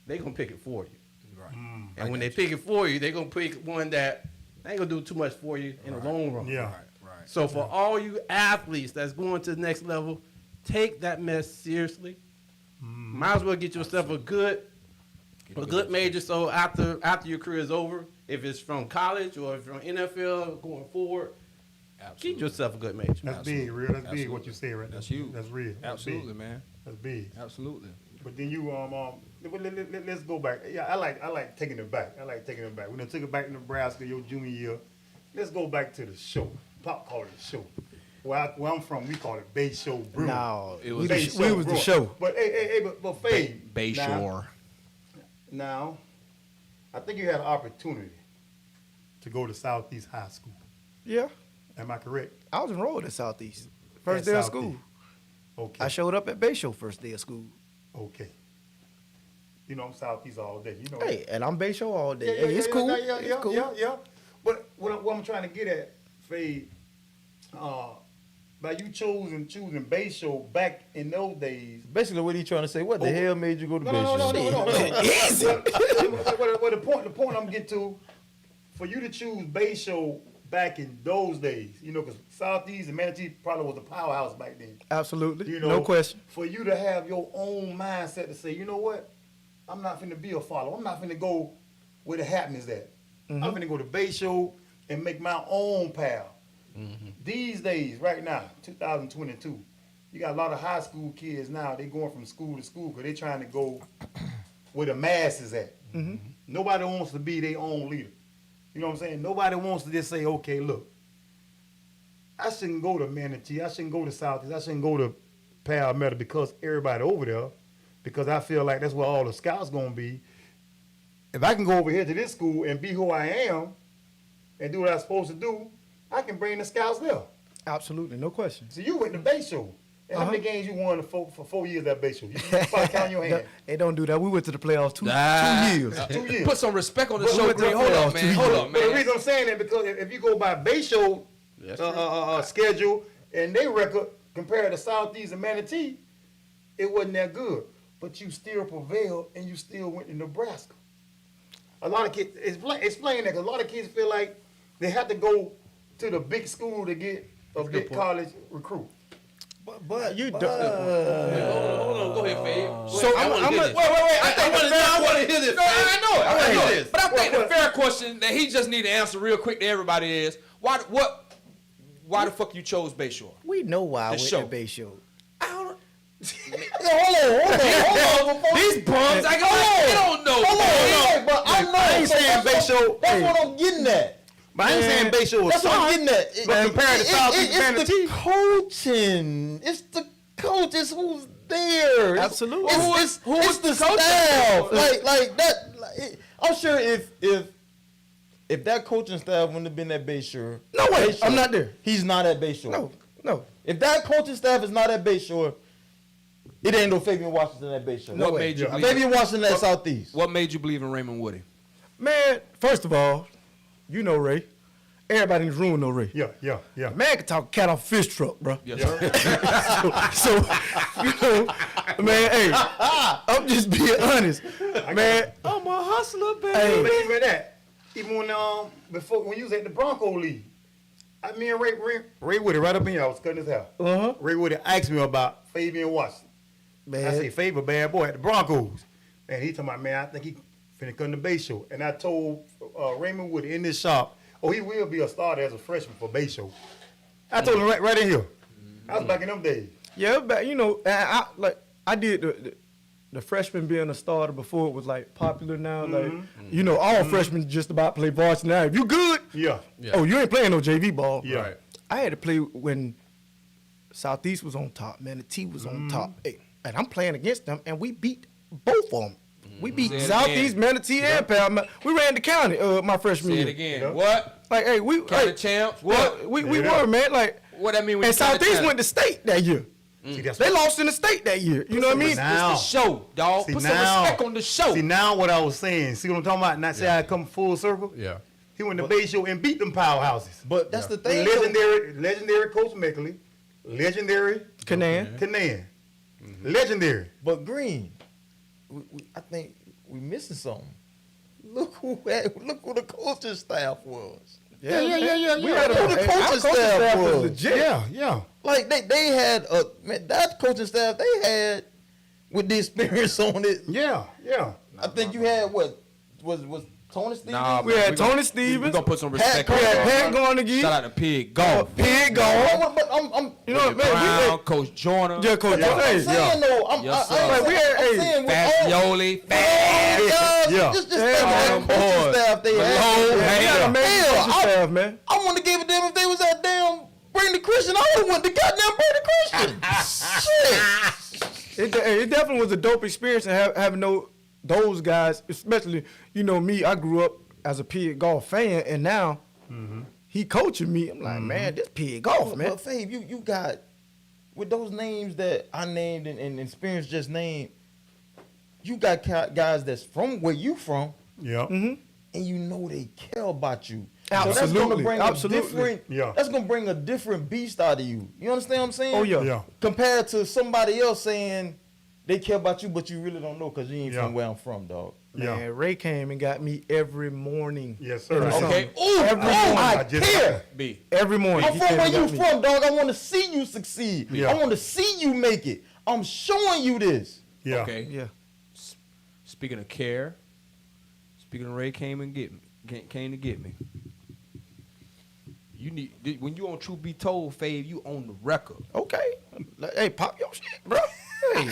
they're going to pick it for you. Right. And when they pick it for you, they're going to pick one that ain't going to do too much for you in the long run. Yeah. Right. So for all you athletes that's going to the next level, take that mess seriously. Might as well get yourself a good major. So after your career is over, if it's from college or from NFL going forward, keep yourself a good major. That's big, real. That's big. What you said right there. That's huge. That's real. That's Absolutely, big. man. That's big. Absolutely. But then you let's go back. Yeah, I like taking it back. We done took it back to Nebraska your junior year. Let's go back to the show. Pop called it the show. Where I'm from, we call it Bay Show Brew. No, It was we was the show. But but Fade. Bayshore. Now, I think you had an opportunity to go to Southeast High School. Yeah, Am I correct? I was enrolled at Southeast. First At day of Southeast. school. Okay. I showed up at Bay Show first day of school. Okay. You know I'm Southeast all day. You know. Hey, and I'm Bay Show all day. Yeah, Hey, it's cool. Yeah, It's cool. yeah. But what I'm trying to get at, Fade, by you choosing Bay Show back in those days. Basically, what he trying to say? What the hell made you go to Bay Show? No. Easy. Well, the point I'm getting to, for you to choose Bay Show back in those days, you know, because Southeast and Manatee probably was a powerhouse back then. Absolutely. You know, No question. For you to have your own mindset to say, you know what, I'm not finna be a follower. I'm not finna go where the happenings at. I'm finna go to Bay Show and make my own path. These days, right now, 2022, you got a lot of high school kids now. They going from school to school because they trying to go where the masses at. Nobody wants to be their own leader. You know what I'm saying? Nobody wants to just say, okay, look, I shouldn't go to Manatee. I shouldn't go to Southeast. I shouldn't go to Palmetto because everybody over there, because I feel like that's where all the scouts going to be. If I can go over here to this school and be who I am and do what I'm supposed to do, I can bring the scouts there. Absolutely. No question. So you went to Bay Show. And how many games you won for 4 years at Bay Show? You probably count your hand. Hey, don't do that. We went to the playoffs 2 years. 2 years. Put some respect on the But show, with the Green. Hold up, playoffs, man. too. Hold up, But the man. reason I'm saying that because if you go by Bay Show schedule and they record compared to Southeast and Manatee, it wasn't that good. But you still prevailed and you still went to Nebraska. A lot of kids, explain that, because a lot of kids feel like they have to go to the big school to get a big college recruit. But you Hold on, go ahead, Fade. So I want to hear this. Wait. I want to hear this. No, I know it. I want to hear this. this. But I think the fair question that he just need to answer real quick to everybody is, why the fuck you chose Bayshore? We know why I went show. to Bay Show. I don't know. Hold on. These bums, they don't know. But I ain't saying Bay Show. That's what I'm getting at. But I ain't saying Bay Show was That's what I'm getting at. But compared to Southeast and It's the coaching. It's the coaches who's there. Absolutely. It's the staff. Like that. I'm sure if that coaching staff wouldn't have been at Bayshore. No way. Bayshore, I'm not there. He's not at Bayshore. No. If that coaching staff is not at Bayshore, it ain't no Fabian Washington at Bayshore. What made you believe? Fabian Washington at Southeast. What made you believe in Raymond Woody? Man, first of all, you know Ray. Everybody in this room know Ray. Yeah. Man can talk cat off fish truck, bro. Yes, sir. So, you know, Man, hey, I'm just being honest. Man, I'm a hustler, baby. hey, But even that, even when when you was at the Bronco League, me and Ray Woody right up in here, I was cutting his hair. Ray Woody asked me about Fabian Washington. man. I say, Faber, bad boy at the Broncos. And he talking about, man, I think he finna come to base show. And I told Raymond Woody in this shop, he will be a starter as a freshman for base show. I told him right in here. I was back in them days. Yeah, but I did the freshman being a starter before it was like popular now. Like all freshmen just about play varsity now. If you good, Yeah. oh, you ain't playing no JV ball. Yeah. Right. I had to play when Southeast was on top, man. The T was on top. Hey, and I'm playing against them, and we beat both of them. We beat Say it Southeast, again. Manatee, and Pal. We ran the county my freshman Say year. it again. Yeah. What? Like, hey, we County champs? What? we Yeah. were, man. Like, What that mean when and you county Southeast champ? went to state that year. See, that's They lost in the state that year. You know what I mean? Now- It's the show, dog. See, Put some now- respect on the show. See, now what I was saying. See what I'm talking about? Not say I come full circle. Yeah. He went to base show and beat them powerhouses. But that's the thing. though. Legendary Coach Meckley, legendary Canaan. Canan, legendary. But Green, I think we missing something. Look who the coaching staff was. Yeah. We had who the coaching staff was. legit. Yeah. Like they had that coaching staff they had with the experience on it. Yeah. I think you had what was Tony Stevens? Nah, We man, had we Tony gonna- Stevens. We gonna put some respect Pat on We had that. Pat going again. Shout out to Pig Golf. Pig Oh, going. but I'm You know what, man? Brown, Coach Joyner. Yeah, Coach. that's what I'm Hey, saying though. I'm Yes, sir. saying, Like, we had- I'm saying with all- Fastioli. Yeah. Just Yeah, think of that man, coaching boy. staff they had. Malone, We Hey, got yeah. a major Hell, coaching staff, man. I wouldn't have gave a damn if they was that damn Brandon Christian. I would have went to goddamn Brandon Christian. Shit. It definitely was a dope experience and having those guys, especially me. I grew up as a Pig Golf fan, and now he coaching me. I'm like, man, this Pig Golf, man. But Fabe, you got with those names that I named and Experience just named. You got guys that's from where you from, Yeah. and you know they care about you. So Absolutely, that's gonna bring absolutely. a different. Yeah. That's gonna bring a different beast out of you. You understand what I'm saying? Oh, yeah. Yeah. Compared to somebody else saying they care about you, but you really don't know because you ain't Yeah. from where I'm from, dog. Yeah. Man, Ray came and got me every morning. Yes, sir. Every Okay. Sunday. Ooh, Every morning. I just- care. B. Every morning. I'm he from came where and you got me. from, dog. I want to see you succeed. Yeah. I want to see you make it. I'm showing you this. Yeah. Okay. Yeah. Speaking of care, speaking of Ray came to get me. You need when you on Truth Be Told, Fave, you on the record. Okay. Like, hey, pop your shit, bro. Hey.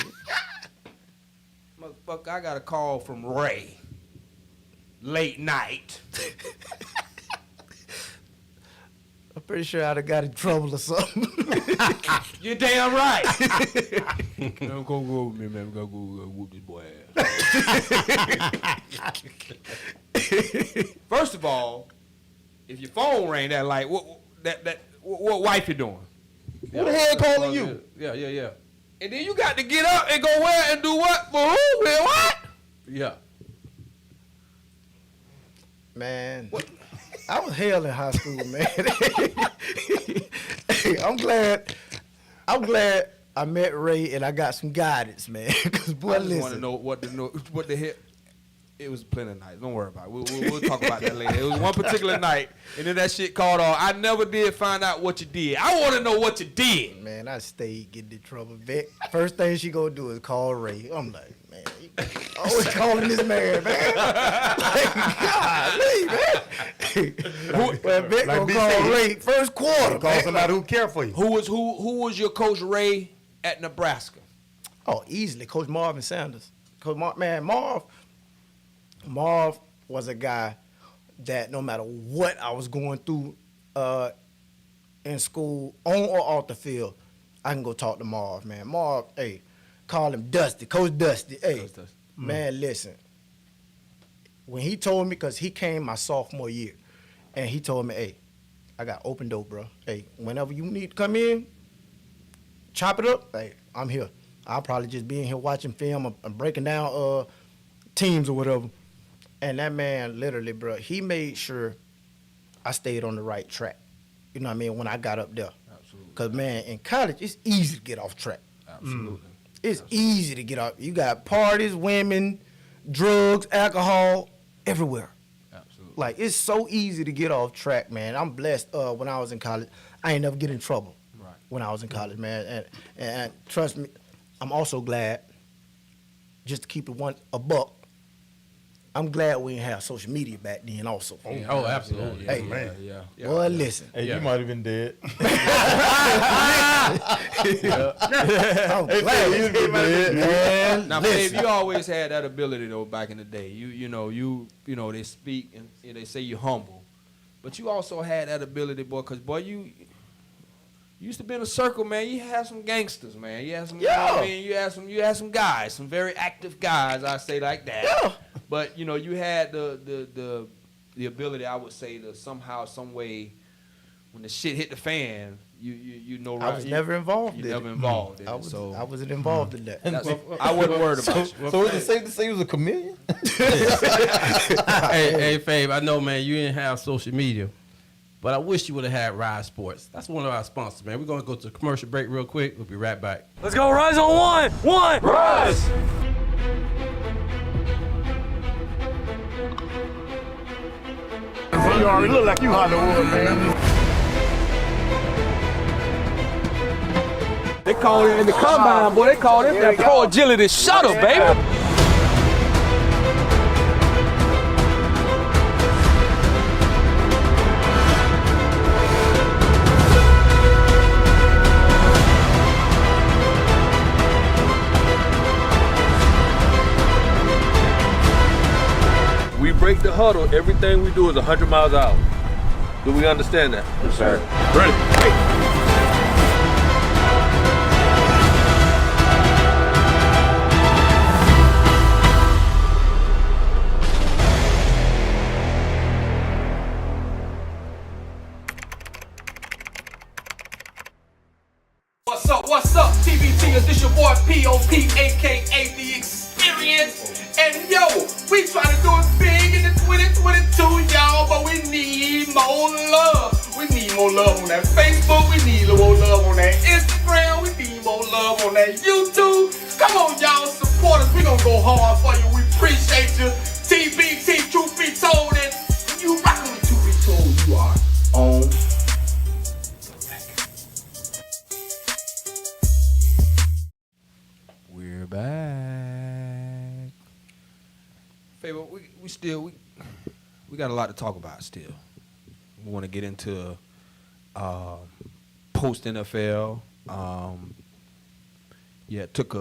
Motherfucker, I got a call from Ray. Late night. I'm pretty sure I'd have got in trouble or something. You're damn right. Don't go with me, man. Go whoop this boy ass. First of all, if your phone rang that like, what wife you doing? Who the hell calling you? Yeah. And then you got to get up and go where and do what? For who? With what? Yeah. Man, I was hell in high school, man. Hey, I'm glad I met Ray and I got some guidance, man. Cause boy, I just want to listen. know what the hell. It was plenty of nights. Don't worry about it. We'll talk about that later. It was one particular night, and then that shit caught on. I never did find out what you did. I want to know what you did. Man, I stayed getting in trouble. Vic. First thing she gonna do is call Ray. I'm like, man, you always calling this man, man. Like, golly, man. Well, Vic Like gonna B call said, Ray first quarter, Call man. somebody who care for you. Who was your coach Ray at Nebraska? Oh, easily, Coach Marvin Sanders. Marv was a guy that no matter what I was going through in school, on or off the field, I can go talk to Marv, man. Marv, hey, call him Dusty, Coach Dusty. Hey, Coach Dusty. man, listen. When he told me, because he came my sophomore year, and he told me, hey, I got open door, bro. Hey, whenever you need to come in, chop it up, hey, I'm here. I'll probably just be in here watching film or breaking down teams or whatever. And that man, literally, bro, he made sure I stayed on the right track. You know what I mean? When I got up there. Absolutely. Because, man, in college, it's easy to get off track. Absolutely. It's easy to get off. You got parties, women, drugs, alcohol, everywhere. Absolutely. Like, it's so easy to get off track, man. I'm blessed. When I was in college, I ain't never get in trouble. Right. When I was in college, man. And trust me, I'm also glad, just to keep it a buck, I'm glad we didn't have social media back then also. Oh, absolutely. Hey, man. Yeah. Boy, listen. Hey, Yeah. you might have been dead. I'm glad you been dead. man. Now, Listen. Dave, you always had that ability though. Back in the day, you know, they speak and they say you're humble, but you also had that ability, boy. Cause boy, you used to be in a circle, man. You had some gangsters, man. You had some, you know what I mean? You had some guys, some very active guys. I say like that. Yeah. But you know, you had the ability, I would say, to somehow, some way, when the shit hit the fan, you know, right? I was never involved You in never it. involved in I it. So wasn't involved in that. that's, I wasn't worried about you. So is it safe to say he was a chameleon? Hey, Fabe, I know, man, you didn't have social media, but I wish you would have had Ride Sports. That's one of our sponsors, man. We're going to go to a commercial break real quick. We'll be right back. Let's go, rise on one. One. Rise. You already look like you Hollywood, man. They call it in the combine, boy. They call it that pro agility shuttle, baby. We break the huddle. Everything we do is 100 miles an hour. Do we understand that? Yes, sir. Ready? Hey. What's up, TBT? Is this your boy P.O.P., a.k.a. The Experience? And yo, we try to do it big in the 2022, y'all, but we need more love. We need more love on that Facebook. We need more love on that Instagram. We need more love on that YouTube. Come on, y'all, support us. We gonna go hard for you. We appreciate you. TBT, truth be told, and you rockin' with Truth Be Told, you are on. We're back. Faber, we got a lot to talk about still. We want to get into post NFL. Took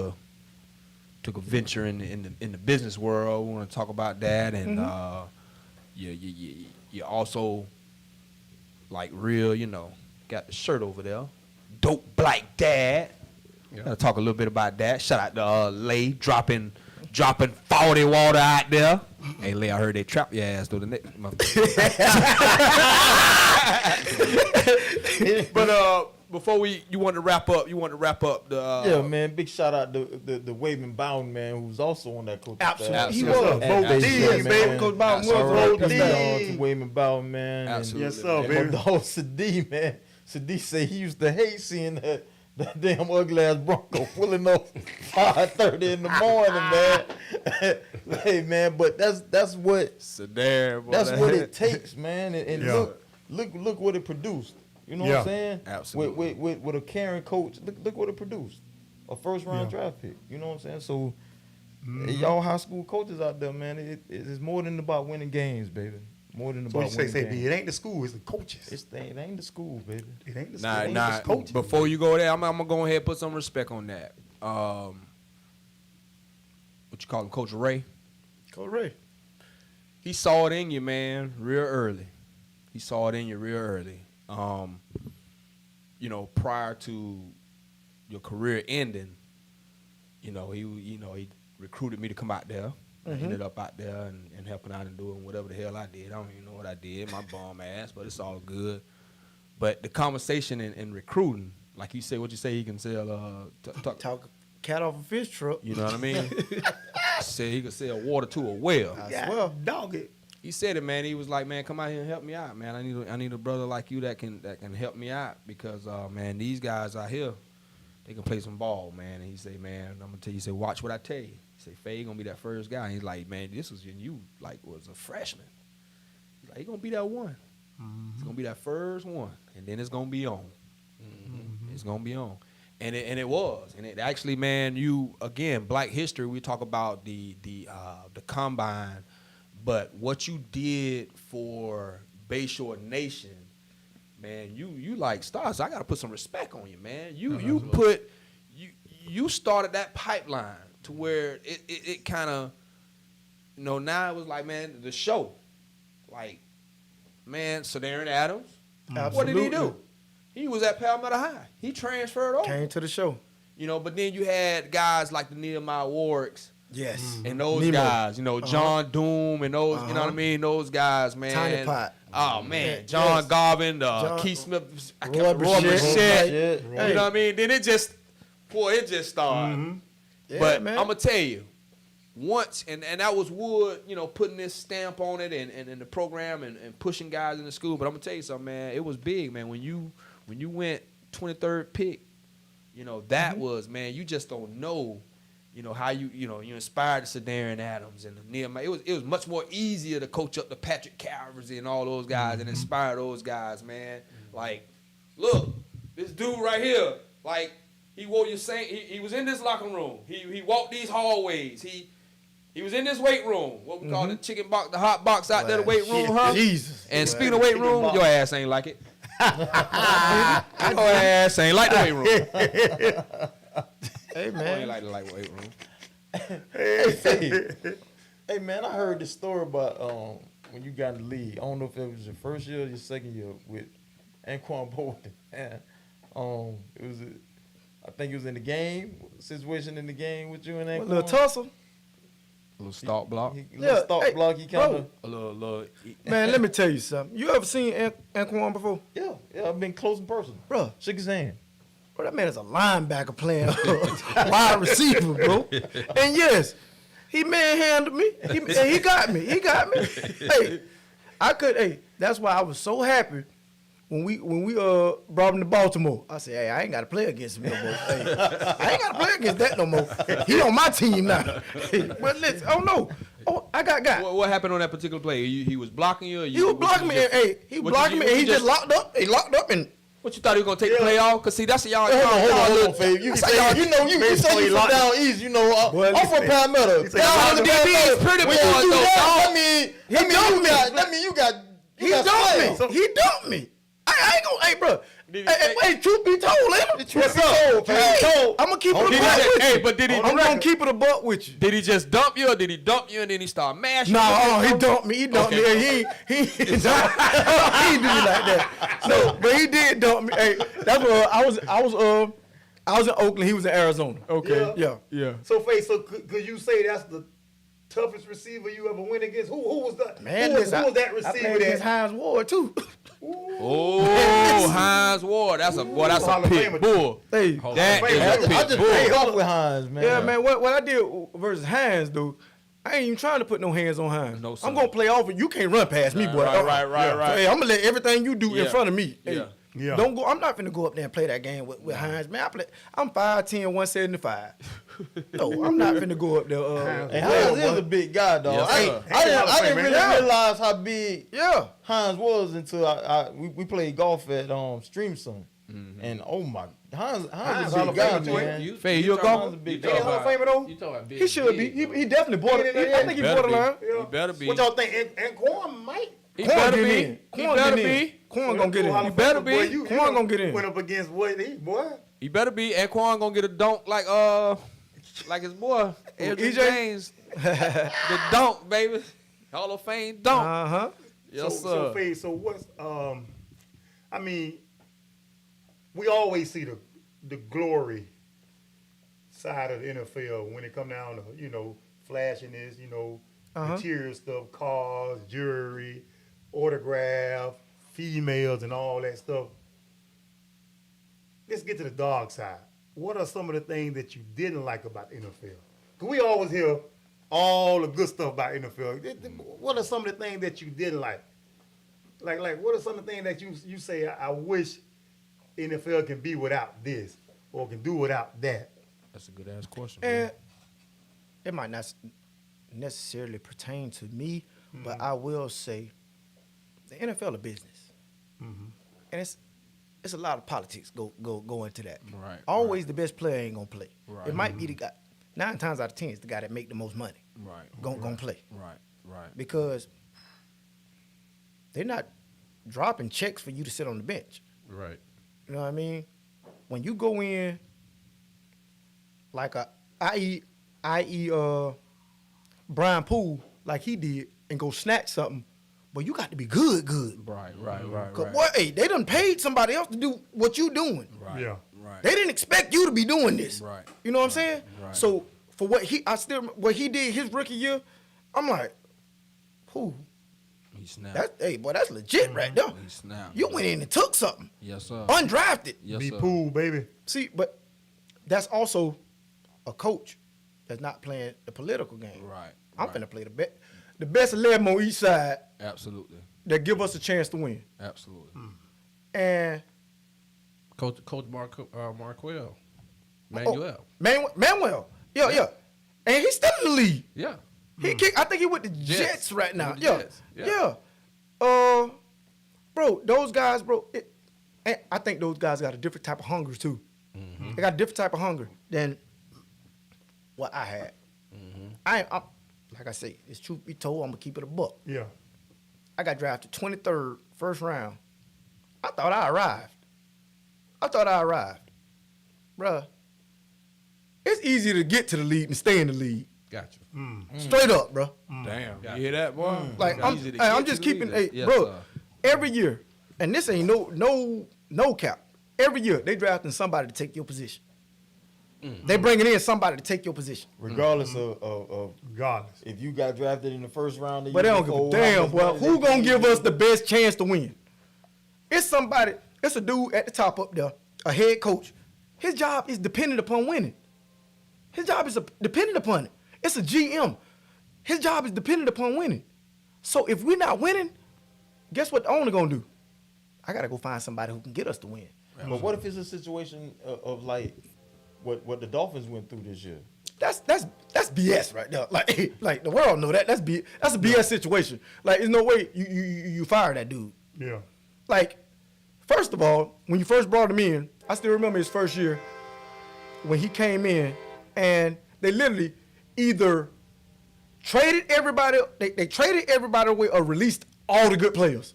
a venture in the business world. We want to talk about that, and you also like real, got the shirt over there, dope black dad. Gotta talk a little bit about that. Shout out to Lay dropping 40 water out there. Hey Lay, I heard they trap your ass though the next month. But before you want to wrap up the Yeah, man. Big shout out to the Waving Bound man, who's also on that coaching Absolutely. staff. He was. Absolutely. D, baby. Coach Bowden was R.I.P. Road to Waving Bound man. Absolutely. Yes, sir, And baby. my dog Sadi, man. Sadi say he used to hate seeing that damn ugly ass Bronco pulling up 5:30 in the morning, man. Hey, man, but that's what that's what it takes, man. And Yeah. look what it produced. You know what Yeah. I'm saying? Absolutely. With a caring coach, look what it produced. A first round draft pick. You know what I'm saying? So y'all high school coaches out there, man, it's more than about winning games, baby. More than So about you winning say, games. it ain't the school, it's the coaches. It ain't the school, baby. It ain't the school, it's Nah. the coaches. Before you go there, I'm gonna go ahead and put some respect on that. What you call him, Coach Ray? Correct. He saw it in you, man, real early. Prior to your career ending, he recruited me to come out there. I ended up out there and helping out and doing whatever the hell I did. I don't even know what I did, my bum ass, but it's all good. But the conversation in recruiting, like you say, what you say, he can sell Talk cat off a fish truck. you know what I mean? Said he could sell water to a well. Well, dog it. He said it, man. He was like, man, come out here and help me out, man. I need a brother like you that can help me out because, man, these guys out here, they can play some ball, man. And he say, man, I'm gonna tell you, he said, watch what I tell you. He say, Faye gonna be that first guy. And he's like, man, this was when you like was a freshman. He's like, he gonna be that one. It's gonna be that first one, and then it's gonna be on. It's gonna be on, and it was, and it actually, man, you again, Black history. We talk about the combine, but what you did for Bayshore Nation, man, you like stars. I gotta put some respect on you, man. You started that pipeline to where it kind of, now it was like, man, the show, like. Man, Darren Adams, what did he do? He was at Palmetto High. He transferred over. Came to the show. But then you had guys like the Nehemiah Warwicks. Yes. And those Nemo. guys, John Doom and those, you know what I mean? Those guys, man. Tiny Pot. Oh, man. John Garvin, Keith Smith, Roy Bichette. Hey. You know what I mean? Then it just started. Yeah, But man. I'm going to tell you, once, and that was Wood, putting this stamp on it and the program and pushing guys in the school. But I'm going to tell you something, man. It was big, man. When you went 23rd pick, that was, man, you just don't know, how you inspired the Darren Adams and the Nehemiah. It was much more easier to coach up the Patrick Calvers and all those guys and inspire those guys, man. Like, look, this dude right here, like, he wore your same, he was in this locker room. He walked these hallways. He was in this weight room, what we call the chicken box, the hot box out there, the weight room, huh? Jesus. And speaking of weight room, your ass ain't like it. Your ass ain't like the weight room. Hey, I man. ain't like the weight room. Hey man, I heard this story about when you got in the league. I don't know if it was your first year or your second year with Anquan Bolden. It was, I think it was in the game situation in the game with you and Anquan. A little tussle. A little stalk block. Little stalk block. He kind of. A little. Man, let me tell you something. You ever seen Anquan before? Yeah, I've been close in person. Bro, Shook his hand. bro, that man is a linebacker playing wide receiver, bro. And yes, he manhandled me. He got me. Hey, that's why I was so happy when we brought him to Baltimore. I said, hey, I ain't got to play against him no more. Hey, I ain't got to play against that no more. He on my team now. But listen, oh no. Oh, I got. What happened on that particular play? He was blocking you? Or He was blocking me. He blocked me, and he just locked up. He locked up, and What you thought he was gonna take the play off? Cause see, that's y'all. Hold on, Fabe. You say you say you from down east. I'm from Palmetto. Down the DB is pretty boy though. That mean you got. he dumped me. I ain't gonna. Hey, bro. Hey, truth be told, I'm gonna keep it a buck with you. Hey, but did he? I'm gonna keep it a buck with you. Did he just dump you, or did he dump you and then he start mashing? No, he dumped me. He dumped me. He didn't do me like that. No, but he did dump me. Hey, that's what I was in Oakland. He was in Arizona. Okay. Yeah. So, Faye, could you say that's the toughest receiver you ever went against? Who was that? Man, who was that I receiver played against Hines Ward too. Oh, Hines Ward. That's a pit bull. Hey, That is a I pit just bull. paid off with Hines, man. yeah, man. What I did versus Hines, dude. I ain't even trying to put no hands on Hines. No, sir. I'm gonna play off it. You can't run past me, boy. Right. So, hey, I'm gonna let everything you do in Yeah. front of me. Hey, Yeah. don't go. I'm not finna go up there and play that game with Hines, man. I'm 5'10", 175. No, I'm not finna go up there. And Hines is a big guy, dog. Yes, sir. I didn't really Yeah. realize how big Yeah. Hines was until we played golf at Stream Sun. And oh my, Hines is Hines a Hall big of guy, Famer too, man. Faye, you a Hines golfer? is a big He a Hall of guy. Famer though? You talking about big? He should be. He definitely bought it. I think he Better bought a be. line. He better be. What y'all think? And Quan might. He Quan better get be. in. He Quan better get in. be. Quan gonna get Hall in. of better Famer, be. boy, you Quan gonna get in. Went up against what? Boy. He better be. And Quan gonna get a dunk like his boy Edric EJ? James. The dunk, baby. Hall of Fame dunk. Yes, So sir. Faye, so what's I mean, we always see the glory side of the NFL when it come down to, flashiness, material stuff, cars, jewelry, autograph, females and all that stuff. Let's get to the dog side. What are some of the things that you didn't like about the NFL? Because we always hear all the good stuff about NFL. What are some of the things that you didn't like? Like what are some of the things that you say, I wish NFL can be without this? or can do without that? That's a good ass question. And it might not necessarily pertain to me, but I will say the NFL a business. And it's a lot of politics go into that. Right, Always the best player ain't gonna play. Right. It might be the guy. 9 times out of 10 is the guy that make the most money. Right. Gonna play. Right. Because they're not dropping checks for you to sit on the bench. Right. You know what I mean? When you go in like i.e. Brian Poole, like he did, and go snatch something, but you got to be good. Right. Cause boy, hey, they done paid somebody else to do what you doing. Right. Yeah. Right. They didn't expect you to be doing this. Right. You know what I'm saying? Right. So for what he did his rookie year, I'm like, who? He snapped. That's legit right there. He snapped. You went in and took something. Yes, sir. Undrafted. Yes, Be sir. pool, baby. See, but that's also a coach that's not playing the political game. Right. I'm finna play the best 11 on each side Absolutely. that give us a chance to win. Absolutely. And Coach Marquell. Manuel. Manuel, yeah. And he's still in the league. Yeah. He kick. I think he with the Jets right now. With the Yeah. Jets, Yeah. Bro, those guys, bro. And I think those guys got a different type of hunger too. They got a different type of hunger than what I had. I'm like I say, it's truth be told, I'm gonna keep it a buck. Yeah. I got drafted 23rd, first round. I thought I arrived. Bruh, it's easy to get to the league and stay in the league. Got you. Straight up, bruh. Damn. You hear that, boy? Like Easy to I'm get just to the keeping, league. hey, Yes, bro. sir. Every year, and this ain't no cap. Every year they drafting somebody to take your position. They bringing in somebody to take your position. Regardless of Regardless. if you got drafted in the first round, the But they year don't give a before, damn, how much boy. money Who they gonna gave give you. us the best chance to win? It's somebody. It's a dude at the top up there, a head coach. His job is dependent upon winning. His job is dependent upon it. It's a GM. His job is dependent upon winning. So if we're not winning, guess what the owner gonna do? I gotta go find somebody who can get us to win. But what if it's a situation of like what the Dolphins went through this year? That's BS right there. Like the world know that. That's a BS situation. Like there's no way you fire that dude. Yeah. Like, first of all, when you first brought him in, I still remember his first year when he came in, and they literally either traded everybody, they traded everybody away or released all the good players.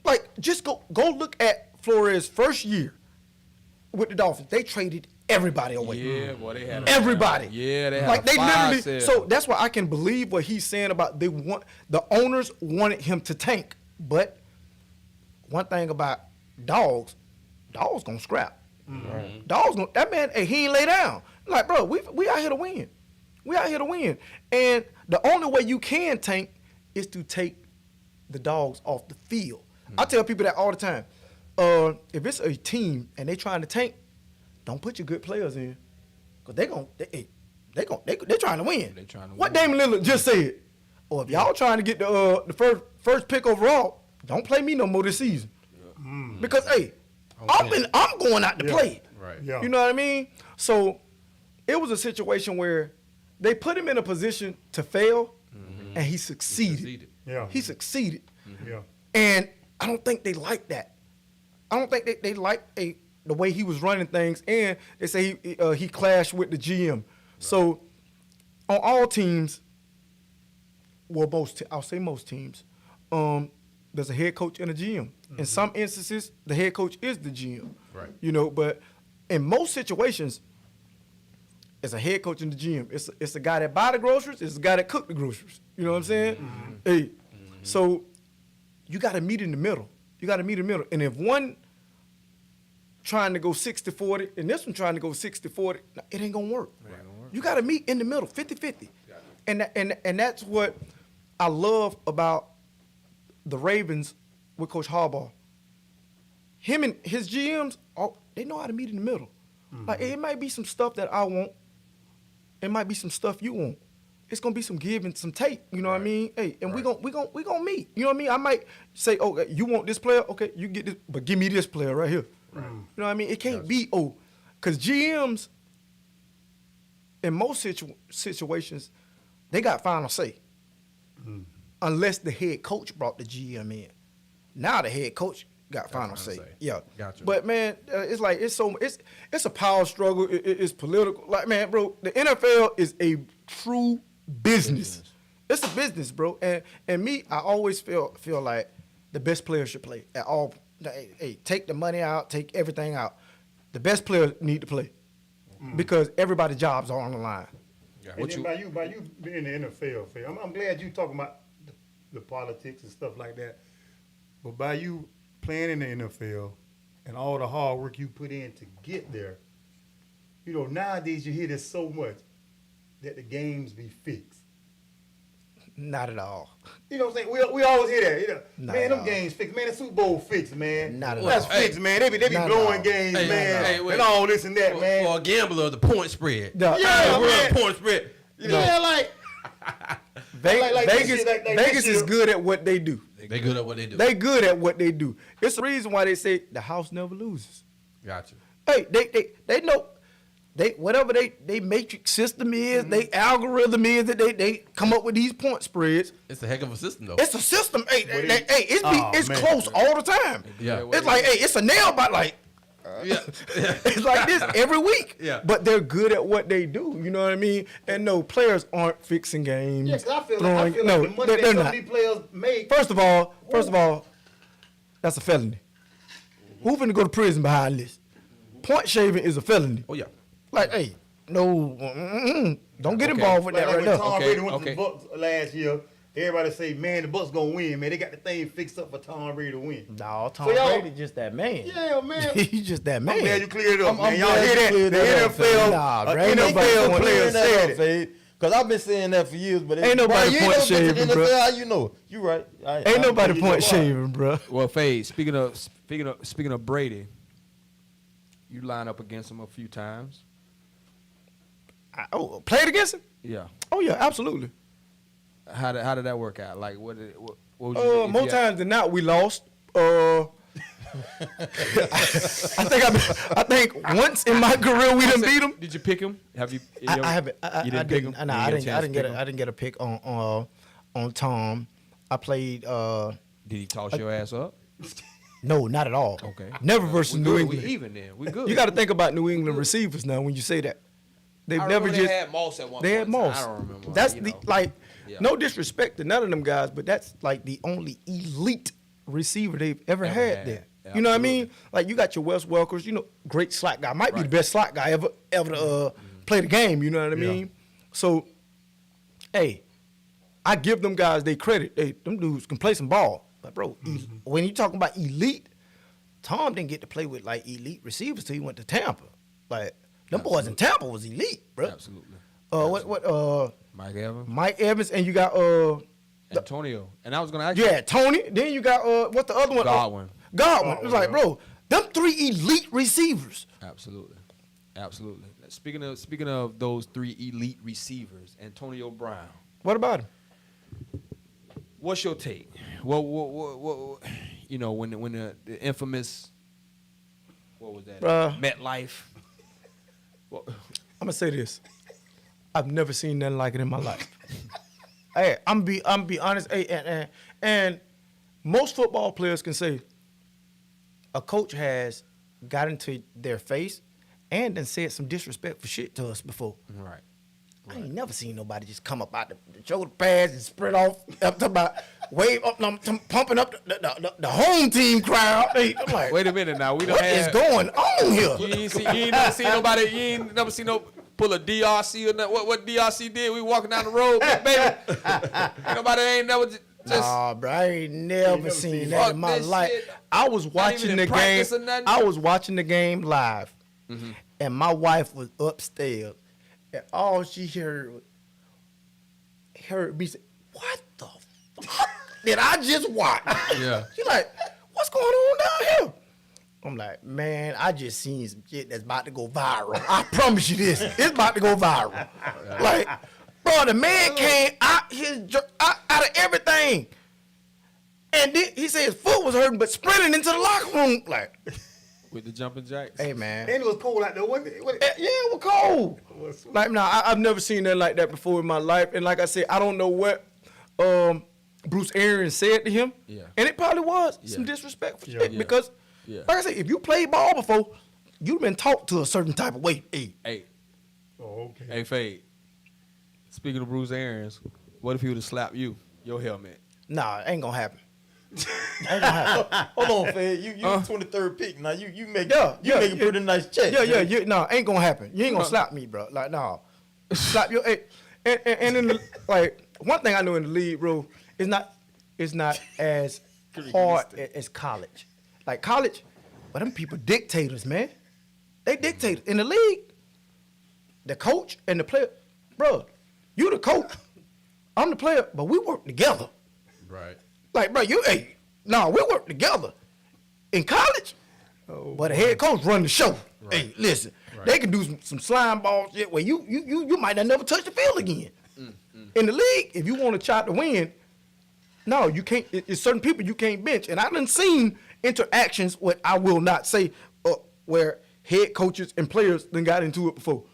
Like, just go look at Flores' first year with the Dolphins. They traded everybody away. Yeah, boy, they had Everybody. Yeah, they had like they fire literally. sale. So that's why I can believe what he's saying about the owners wanted him to tank. But one thing about dogs gonna scrap. Dogs gonna, that man, hey, he ain't lay down. Like, bro, we out here to win. We out here to win. And the only way you can tank is to take the dogs off the field. I tell people that all the time. If it's a team and they trying to tank, don't put your good players in, cause they're trying to win. They trying to What win. Damon Lillard just said. Or if y'all trying to get the first pick overall, don't play me no more this season. Because hey, I'm going out to play. Right. Yeah. You know what I mean? So it was a situation where they put him in a position to fail, and he succeeded. Yeah. He succeeded. Yeah. And I don't think they like that. I don't think they like the way he was running things, and they say he clashed with the GM. So on all teams, well, I'll say most teams, there's a head coach and a GM. In some instances, the head coach is the GM. Right. You know, but in most situations, it's a head coach and the GM. It's a guy that buy the groceries. It's a guy that cook the groceries. You know what I'm saying? Hey, so you got to meet in the middle. You got to meet in the middle. And if one trying to go 60-40 and this one trying to go 60-40, it ain't gonna work. You got to meet in the middle, 50-50. And that's what I love about the Ravens with Coach Harbaugh. Him and his GMs, they know how to meet in the middle. Like, it might be some stuff that I want. It might be some stuff you want. It's gonna be some give and some take. You know what I mean? Hey, and we gonna meet. You know what I mean? I might say, you want this player? Okay, you get this, but give me this player right here. You know what I mean? It can't be, Because GMs, in most situations, they got final say. Unless the head coach brought the GM in. Now the head coach got final say. Yeah. Gotcha. But man, it's like it's a power struggle. It's political. Like, man, bro, the NFL is a true business. It's a business, bro. And me, I always feel like the best players should play at all. Hey, take the money out, take everything out. The best players need to play because everybody's jobs are on the line. Yeah. And then by you being in the NFL, I'm glad you talking about the politics and stuff like that. But by you playing in the NFL and all the hard work you put in to get there, you know, nowadays you hear this so much that the games be fixed. Not at all. You know what I'm saying? We always hear that. You know, Not man, at them all. games fixed. Man, the Super Bowl fixed, man. Not at That's all. fixed, man. They be Not at blowing all. games, Hey, man, hey, wait. and all this and that, man. For a gambler, the point spread. Yeah, Yeah, The world man. point spread. You know, Yeah, like like this Vegas, shit, like this Vegas is shit. good at what they do. they good at what they do. They good at what they do. It's the reason why they say the house never loses. Gotcha. Hey, they know whatever they matrix system is, they algorithm is that they come up with these point spreads. It's a heck of a system, though. It's a system. Hey, Oh, it's man. close all the time. Yeah. It's like, hey, it's a nail bite. Like Yeah. it's like this every week. Yeah. But they're good at what they do. You know what I mean? And no, players aren't fixing games. Yeah, 'cause I feel throwing- like the money that they're some not. of these players make. First of all, that's a felony. Who finna go to prison behind this? Point shaving is a felony. Oh, yeah. Like, hey, no, don't get involved with Like that right when now. Tom Okay, Brady went to okay. the Bucks last year, everybody say, man, the Bucks gonna win, man. They got the thing fixed up for Tom Brady to win. No, Tom So y'all- Brady just that man. Yeah, man. He's just that man. I'm glad you cleared it up, I'm man. Y'all glad hear you that? cleared The that up, NFL, Nah, bro, an ain't nobody NFL point player clearing said it. Because I've been saying that for years, but Ain't nobody you point never been to shaving, the bro. NFL, how you know? You right. Ain't nobody you point know shaving, bro. Well, Fade, speaking of Brady, you line up against him a few times. Played against him? Yeah. Oh yeah, absolutely. How did that work out? Like what would you do if More you had- times than not, we lost. I think once in my career we done beat him. Did you pick him? Have you? I haven't. You didn't pick him? Nah, You I get a chance to pick him? didn't get a pick on Tom. I played. Did he toss your ass up? No, not at all. Okay. Never versus We New good. England. We even then. We good. You got to think about New England receivers now when you say that. They've I never remember just. they had Moss at one They had point in time. Moss. I don't remember. That's you the know. Yeah. no disrespect to none of them guys, but that's like the only elite receiver they've ever had there. Yeah, You know what I mean? absolutely. Like you got your Wes Welkers, you know, great slot guy, might be the Right. best slot guy ever to play the game. You know what I mean? So, hey, I give them guys they credit. Them dudes can play some ball, but bro, when you talking about elite, Tom didn't get to play with like elite receivers till he went to Tampa. Like them boys in Tampa was elite, bro. Absolutely. What Mike Evans, Mike Evans, and you got Antonio, and I was gonna ask you. yeah, Tony. Then you got what's the other one? Godwin. Godwin. It was like, bro, them three elite receivers. Absolutely. Speaking of those three elite receivers, Antonio Brown. What about him? What's your take? What you know when the infamous what was that? Bruh. MetLife. Well, I'm gonna say this. I've never seen nothing like it in my life. Hey, I'm be honest. Hey, and most football players can say a coach has got into their face and then said some disrespectful shit to us before. right. I ain't never seen nobody just come up out the shoulder pads and spread off up to about wave up, pumping up the home team crowd. Hey, I'm like, Wait a minute now. We don't what is have. going on here? You ain't never seen nobody. You ain't never seen no pull a DRC or nothing. What DRC did? We walking down the road, baby. Ain't nobody ain't never just. Nah, bro, I ain't never seen that in my Fuck this life. shit. I was Not watching even the in game. practice or nothing? I was watching the game live, and my wife was upstairs, and all she heard me say, "What the fuck did I just watch?" Yeah. She like, "What's going on down here?" I'm like, "Man, I just seen some shit that's about to go viral. I promise you this, it's about to go viral." Like, bro, the man came out out of everything. And then he said his foot was hurting, but sprinting into the locker room. Like, With the jumping jacks. Hey, man. And it was cold out there, wasn't it? Yeah, it was cold. Like, I've never seen nothing like that before in my life. And like I said, I don't know what Bruce Arians said to him. Yeah. And it probably was some disrespectful shit because, like I said, if you played ball before, you've been taught to a certain type of way. Hey. Oh, okay. Hey, Fade. Speaking of Bruce Arians, what if he would have slapped you, your helmet? Nah, ain't gonna happen. Hold on, Fed. You 23rd pick. Now you make Yeah, you make a pretty nice check. Yeah. No, ain't gonna happen. You ain't gonna slap me, bro. Like, no. Slap your and in the, like, one thing I know in the league, bro, it's not as hard as college. Like college, but them people dictators, man. They dictators. In the league, the coach and the player, bro, you the coach, I'm the player, but we work together. Right. Like, bro, we work together. In college, but the head coach run the show. Right. Hey, listen, they can do some slime ball shit where you might not never touch the field again. In the league, if you want to try to win, no, you can't. It's certain people you can't bench. And I done seen interactions, what I will not say, where head coaches and players done got into it before.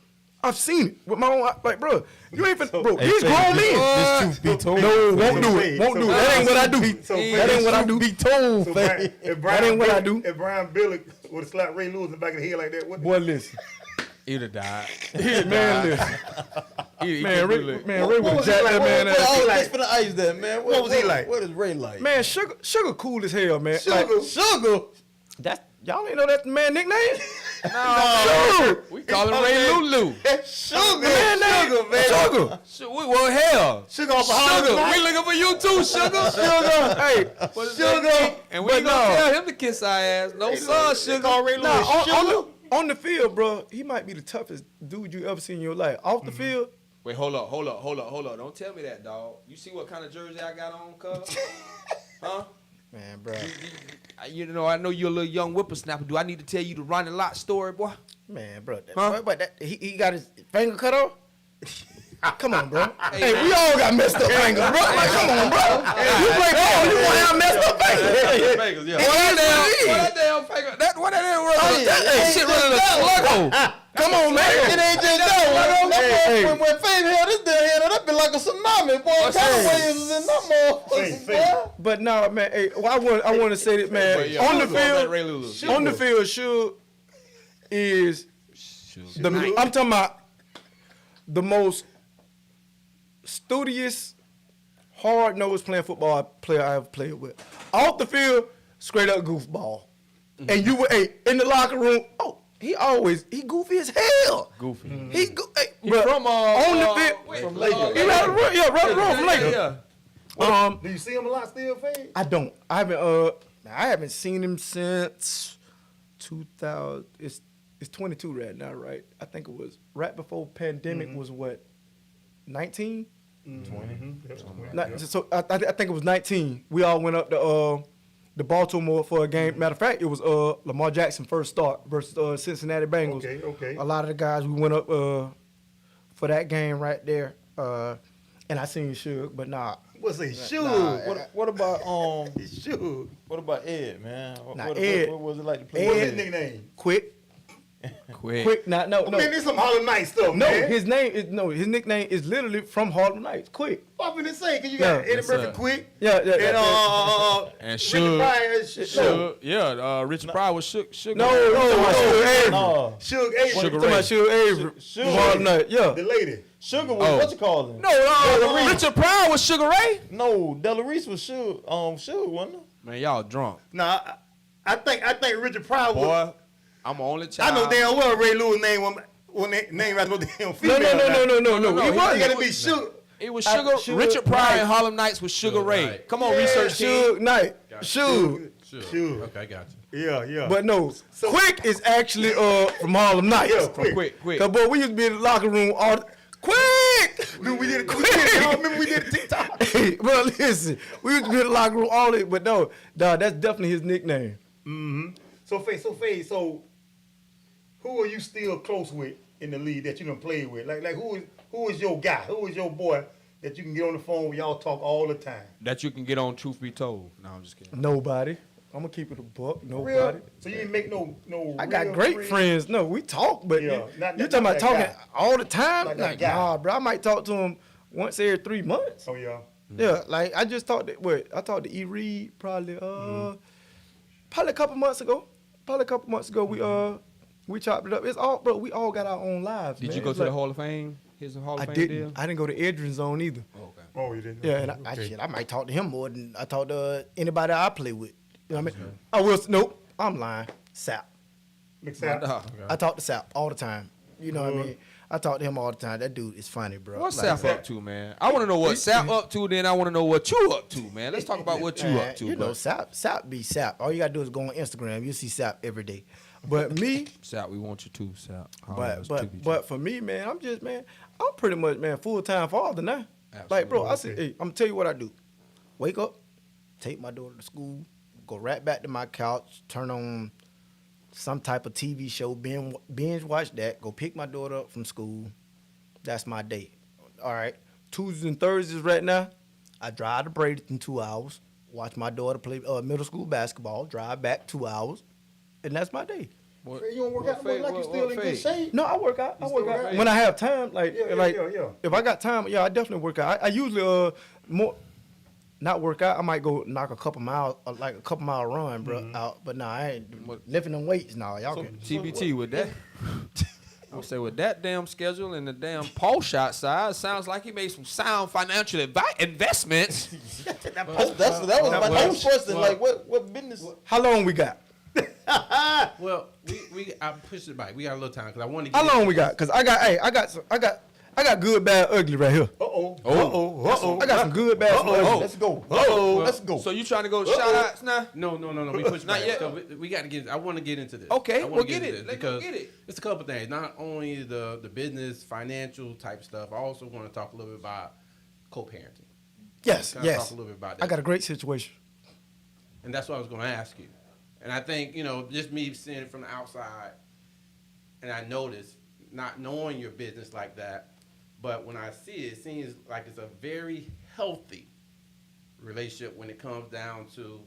I've seen it with my own, like, bro, you ain't finna, bro, these grown men. This truth be told. No, won't do it. That ain't what I do. That ain't what I do. Be told, So Fed. That ain't what I do. If Brian Billick would have slapped Ray Lewis in the back of the head like that, what? Boy, listen. He'd have died. Man, listen. Man, Ray would have jacked that man What ass. was for the ice there, man? What was he like? What is Ray like? Man, Sugar cool as hell, man. Sugar? Sugar? Y'all ain't know that's the man nickname? Sugar. We call him Ray Lulu. Sugar, Man, man. Sugar. Well, hell. Sugar off of Sugar. Harlem. We looking for you too, Sugar. Sugar. Hey, What is Sugar. that? And we ain't gonna tell him to kiss our ass. No, son, Sugar. Call Ray Lewis nah, Sugar. on the field, bro, he might be the toughest dude you ever seen in your life. Off the field, Wait, hold up. Don't tell me that, dog. You see what kind of jersey I got on, cuz? Huh? man, bro. You know, I know you're a little young whippersnapper. Do I need to tell you the Ronnie Lott story, boy? Man, bro. Huh? But he got his finger cut off? Come on, bro. Hey, we all got messed up fingers, bro. Like, come on, bro. You play ball, you want to have messed up fingers. What that damn finger? What that damn running? That shit running a sluggo. Come on, man. It ain't just that. When Fave held this damn hand, that been like a tsunami, boy. Kind of waves was in that motherfucker, boy. But no, man. Hey, well, I want to say that, man. But, yeah, on the Ray Lulu. field, on the field, Suge is I'm talking about the most studious, hard-nosed playing football player I ever played with. Off the field, straight up goofball. And you were in the locker room. Oh, he goofy as hell. Goofy. He From on the field. From Lakers. He right from Lakers. Yeah. Do you see him a lot still, Fade? I don't. I haven't seen him since 2000. It's 22 right now, right? I think it was right before pandemic was what, 19? 20. So I think it was 19. We all went up to Baltimore for a game. Matter of fact, it was Lamar Jackson first start versus Cincinnati Bengals. Okay. A lot of the guys we went up for that game right there, and I seen Suge, but nah. What's he? Sugar. What about Sugar. what about Ed, man? Ed. What was it like to play? Ed. What's his nickname? Quick. No. Man, this some Harlem Nights stuff, No, man. his nickname is literally from Harlem Nights. Quick. I'm finna say, cause you got Yeah. Eddie Murphy Quick. Yeah. And And Richard Suge. Pryor, Suge. Yeah, Richard Pryor was Suge. No, Suge Avery. No, Suge Avery. Sugar Talking about Suge Avery. Suge. Harlem Nights. Yeah. The lady. Sugar was what you call him? No, Richard Pryor was Sugar Ray. No, Delarice was Suge. Suge, wasn't it? Man, y'all drunk. Nah, I think Richard Pryor was. Boy, I'm the only child. I know damn well Ray Lewis' name when name right no damn female. No. He He wasn't wasn't. gotta be Suge. It was Suge Sugar. Richard Pryor Knight. and Harlem Nights was Sugar Ray. Knight. Come on, research team. Suge Knight. Suge. Suge. Okay, I got you. Yeah. But no, Quick is actually from Harlem Nights. Yeah, Quick. Quick. Cause boy, we used to be in the locker room all Quick! Dude, we did it. Y'all remember we did it TikTok? Hey, bro, listen. We used to be in the locker room all day, but no, dog, that's definitely his nickname. So Fade, who are you still close with in the league that you done played with? Like who is your guy? Who is your boy that you can get on the phone with, y'all talk all the time? That you can get on Truth Be Told. No, I'm just kidding. Nobody. I'm gonna keep it a buck. For Nobody. real? So you didn't make no. I got real great friends. No, we talk, but Yeah, you not talking about that talking guy. all the time? Like Like, that guy. nah, bro. I might talk to him once every 3 months. Oh yeah. Yeah, like I just talked to I talked to E. Reed probably probably a couple months ago. We chopped it up. It's all, bro. We all got our own lives. Did man. you go It's to the like- Hall of Fame? His Hall of I Fame didn't. deal? I didn't go to Edrin Zone either. Okay. Oh, you didn't. Yeah, and Okay. I might talk to him more than I talk to anybody I play with. You know what I mean? I will. Nope. I'm lying. Sap. Mix My that. dog. I talk to Sap all the time. You know what I mean? I talk to him all the time. That dude is funny, bro. What's Like, Sap up to, man? I want to know what Sap up to, then I want to know what you up to, man. Let's talk about what you man, up to, you know, bro. Sap be Sap. All you gotta do is go on Instagram. You see Sap every day. But me, Sap, we want you too, Sap. Holler at us, but for me, man, I'm pretty much, man, full-time father now. Like, bro, I say, hey, I'm gonna tell you what I do. Wake up, take my daughter to school, go right back to my couch, turn on some type of TV show, binge watch that, go pick my daughter up from school. That's my day. All right. Tuesdays and Thursdays right now, I drive to Bradenton 2 hours, watch my daughter play middle school basketball, drive back 2 hours, and that's my day. What- You don't work what out like you fade- still what in good fade? shape. No, I work out. You still work out? When I have time, like, Yeah. if I got time, yeah, I definitely work out. I usually not work out. I might go knock a couple miles, like a couple mile run, bro, out. But nah, I ain't lifting them weights now. Y'all can. TBT with that. I'll say with that damn schedule and the damn pole shot size, sounds like he made some sound financial investments. That was my next question. Like, what business? How long we got? Well, I pushed it back. We got a little time because I want to. How long we got? Cause I got good, bad, ugly right here. Uh-oh. I got some good, bad, some ugly. Let's go. Uh-oh. Let's go. So you trying to go shout outs now? No. We pushed Not back. yet. So we got to get. I want to get into this. Okay, I wanna well, get into it. this Let's go because get it. It's a couple things. Not only the business, financial type stuff. I also want to talk a little bit about co-parenting. Yes, Can I yes. talk a little bit about that? I got a great situation. And that's what I was going to ask you. And I think, just me seeing it from the outside, and I noticed, not knowing your business like that, but when I see it, it seems like it's a very healthy relationship when it comes down to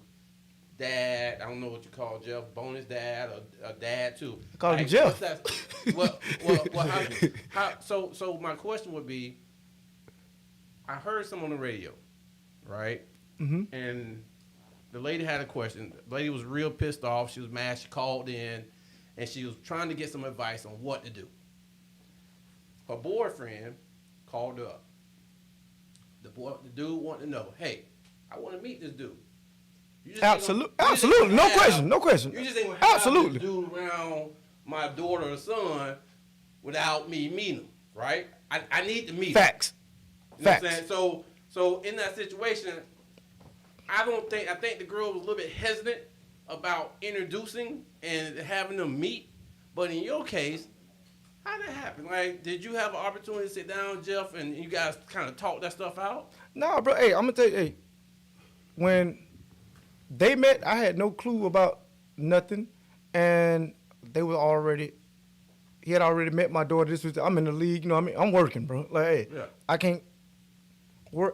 dad. I don't know what you call Jeff, bonus dad, or a dad too. Call him Jeff. Well, so my question would be, I heard some on the radio, right? Mm-hmm. And the lady had a question. The lady was real pissed off. She was mad. She called in, and she was trying to get some advice on what to do. Her boyfriend called her up. The dude wanted to know, hey, I want to meet this dude. You just ain't gonna- Absolutely. you just ain't gonna No question. You just ain't gonna have Absolutely. this dude around my daughter or son without me meeting him, right? I need to meet him. Facts. You know what I'm Facts. saying? So in that situation, I think the girl was a little bit hesitant about introducing and having them meet. But in your case, how did that happen? Like, did you have an opportunity to sit down, Jeff, and you guys kind of talk that stuff out? Nah, bro. Hey, I'm gonna tell you. Hey, when they met, I had no clue about nothing, and they were already. He had already met my daughter. I'm in the league. You know what I mean? I'm working, bro. Like, hey, Yeah.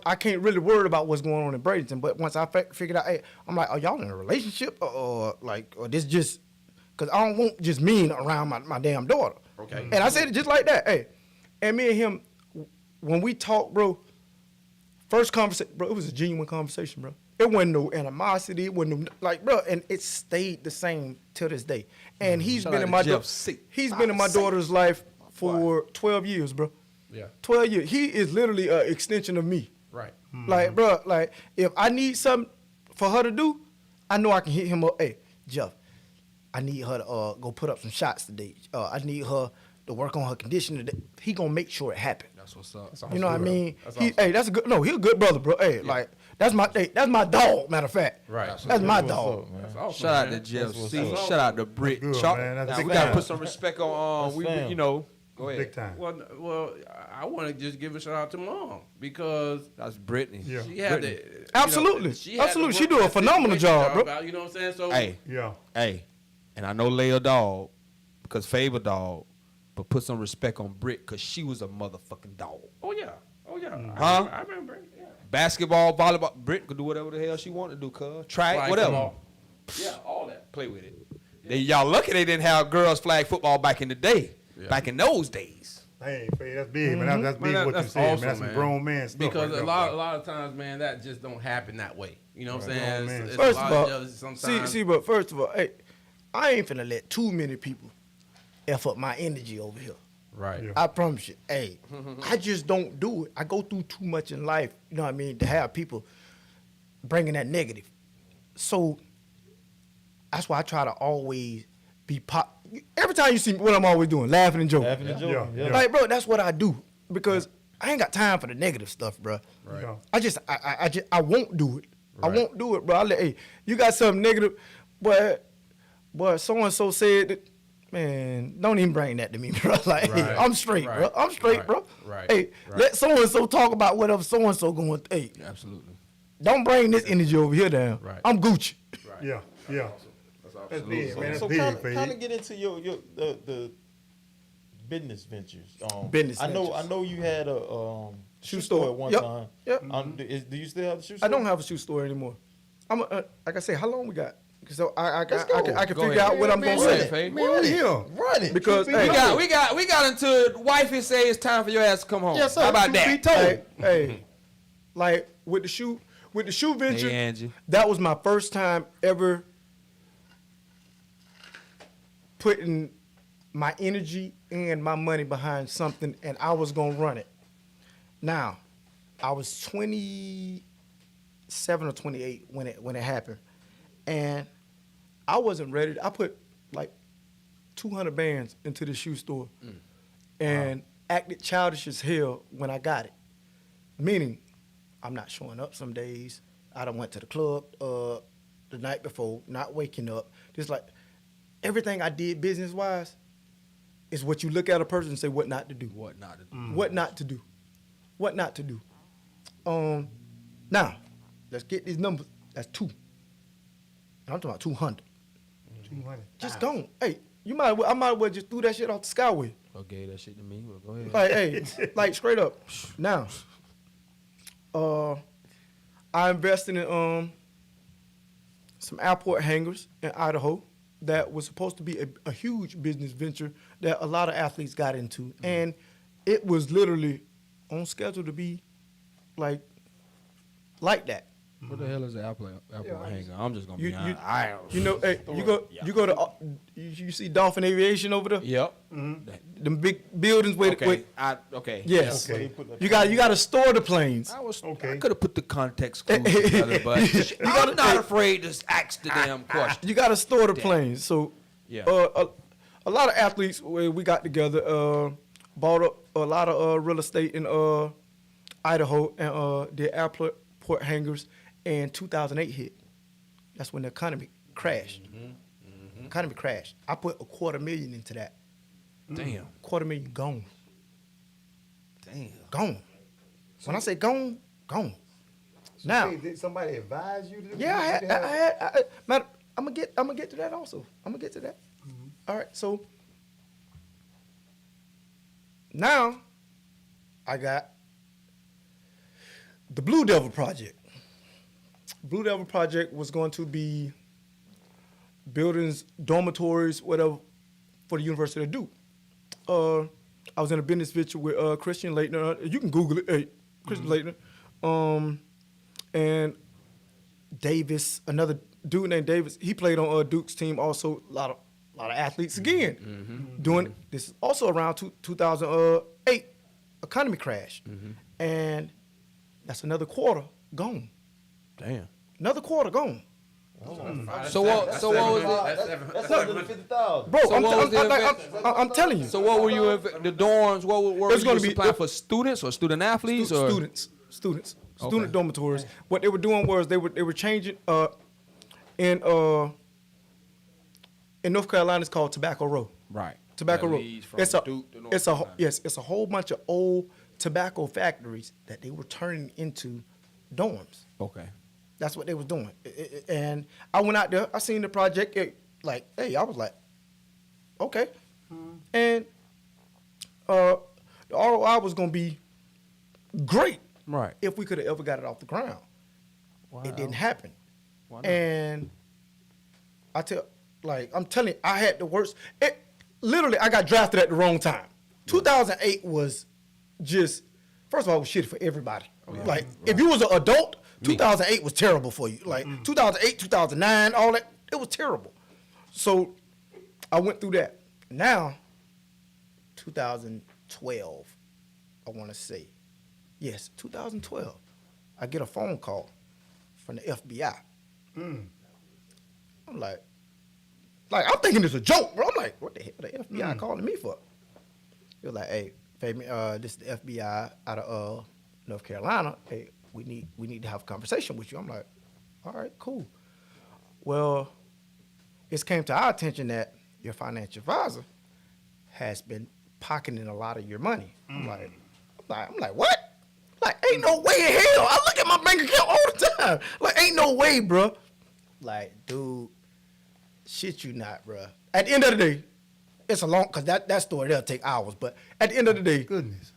I can't really worry about what's going on in Bradenton. But once I figured out, hey, I'm like, are y'all in a relationship or this just? Because I don't want just mean around my damn daughter. Okay. And I said it just like that. Hey, and me and him, when we talked, bro, first conversation, bro, it was a genuine conversation, bro. It wasn't no animosity. It wasn't no, like, bro, and it stayed the same till this day. And he's Shout been out in to my Jeff C. he's been in my daughter's life for 12 years, bro. Yeah. 12 years. He is literally an extension of me. Right. Like, bro, like, if I need something for her to do, I know I can hit him up. Hey, Jeff, I need her to go put up some shots today. I need her to work on her condition today. He gonna make sure it happen. That's what's up. You know what I mean? That's He, awesome. hey, that's a good. No, he a good brother, bro. Hey, like that's my dog. Matter of fact, Right. That's my dog. That's awesome, Shout out to man. Jeff what's C. up. Shout out to Britt. Good, Chalk. man. That's Now, big we gotta time. put some respect on. That's fam. Go ahead. Big time. Well, I want to just give a shout out to Mom because That's Brittany. Yeah. she had Brittany. the Absolutely. she had to Absolutely. work She do a that phenomenal situation job, bro. out, you know what I'm saying? So Yeah. Hey, and I know Leia dog because Favor dog, but put some respect on Britt because she was a motherfucking dog. oh yeah. Huh? I remember. Yeah. Basketball, volleyball, Britt could do whatever the hell she wanted to do, cuz. Track, whatever. Flag Yeah, all that. Play with it. Y'all lucky they didn't have girls flag football back in the day. Yeah. Back in those days. Hey, Fred, that's big, man. That's big what you That's said, awesome, man. That's some grown man stuff. Because right a there. lot of times, man, that just don't happen that way. You know what I'm Right. saying? Grown man It's stuff. a First lot of all, of jealousy sometimes. see, but first of all, hey, I ain't finna let too many people F up my energy over here. Right. Yeah. I promise you. Hey, I just don't do it. I go through too much in life, you know what I mean, to have people bringing that negative. So that's why I try to always be every time you see me, what I'm always doing, laughing and joking. Laughing and joking. Yeah. Yeah. Like, bro, that's what I do because I ain't got time for the negative stuff, bro. Right. Yeah. I won't do it. I Right. won't do it, bro. Hey, you got something negative, but so and so said that. Man, don't even bring that to me, bro. Like, Right. hey, I'm straight, bro. Right. I'm straight, Right. bro. Right. Hey, Right. let so and so talk about whatever so and so going. Hey, Absolutely. don't bring this energy over here down. Right. I'm Gucci. Right. Yeah. Yeah. That's awesome. That's big, man. That's So big, kind Fred. of get into the business ventures. Business I ventures. know you had a Shoe shoe store. store at one Yep. time. Yep. Do you still have the shoe I store? don't have a shoe store anymore. I'm like I say, how long we got? So I Let's can go. figure ahead. out what I'm Man, gonna go ahead, say. Faye. Man, we here. Run it. Because Keep it hey, going. We got into wifey say it's time for your ass to come home. Yes, sir. How about Truth be that? told. hey, like with the shoe venture, Hey, Angie. that was my first time ever putting my energy and my money behind something, and I was gonna run it. Now, I was 27 or 28 when it happened, and I wasn't ready. I put like 200 bands into the shoe store, and acted childish as hell when I got it. Meaning, I'm not showing up some days. I done went to the club the night before, not waking up. Just like everything I did business wise is what you look at a person and say what not to do. What not to do? What not to do. What not to do. Now, let's get these numbers. That's 2. And I'm talking about 200. 200. Just gone. Hey, I might as well just threw that shit off the skyway. Okay, that shit to me. Well, go ahead. Like, hey, like straight up. Now, I invested in some airport hangars in Idaho that was supposed to be a huge business venture that a lot of athletes got into, and it was literally on schedule to be like that. What the hell is the airport hanger? I'm just gonna You be honest. hey, you go to you see Dolphin Aviation over there? Yep. Them big buildings with Okay. with Yes. Okay. you got to store the planes. I was. Okay. I could have put the context clues together, but I'm not afraid to ask the damn question. You got to store the planes. So, Yeah. a lot of athletes we got together, bought up a lot of real estate in Idaho and did airport hangars. And 2008 hit. That's when the economy crashed. Economy crashed. I put $250,000 into that. Damn. $250,000 gone. Damn. Gone. When I say gone, gone. Now, Hey, did somebody advise you to do yeah, that? matter, I'm gonna get to that also. I'm gonna get to that. All right, so now I got the Blue Devil Project. Blue Devil Project was going to be buildings, dormitories, whatever, for the University of Duke. I was in a business venture with Christian Leitner. You can Google it. Hey, Christian Leitner. And Davis, another dude named Davis. He played on Duke's team. Also, a lot of athletes again. Doing this is also around 2008 economy crash, and that's another quarter gone. Damn. Another quarter gone. So what? So what was it? That's $750,000. Bro, So what was the I'm telling you. So what were you? The dorms? What were It's you gonna be- supplying for students or student athletes or students, Okay. student dormitories. What they were doing was they were changing in North Carolina. It's called Tobacco Row. right? Tobacco That Row. leads from It's a Duke to North it's a Carolina. yes. It's a whole bunch of old tobacco factories that they were turning into dorms. Okay. That's what they was doing. And I went out there. I seen the project. I was like, okay. And the ROI was gonna be great Right. if we could have ever got it off the ground. Wow. It didn't happen. Why not? And I'm telling you, I had the worst. Literally, I got drafted at the wrong time. 2008 was just, first of all, it was shitty for everybody. If you was an adult, 2008 was terrible for you. 2008, 2009, all that, it was terrible. So I went through that. Now, 2012, I want to say. Yes, 2012. I get a phone call from the FBI. I'm like, I'm thinking it's a joke, bro. I'm like, what the hell the FBI calling me for? He was like, hey, Fabian, this is the FBI out of North Carolina. Hey, we need to have a conversation with you. I'm like, all right, cool. Well, it came to our attention that your financial advisor has been pocketing a lot of your money. I'm like, what? Like, ain't no way in hell. I look at my bank account all the time. Like, ain't no way, bro. Like, dude, shit you not, bro. At the end of the day, it's a long, because that story, that'll take hours. But at the end of the day, Goodness.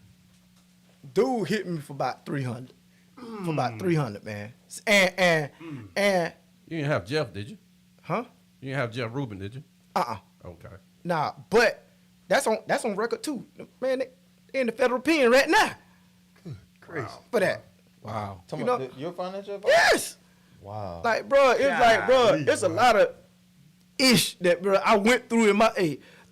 dude hit me for about 300. For about 300, man. And You didn't have Jeff, did you? huh? You didn't have Jeff Rubin, did you? Okay. Nah, but that's on record too. Man, they in the federal pen right now. Crazy. For that. Wow. Talking You about your financial advisor? Yes. Wow. Like, bro, it's a lot of ish that, bro, I went through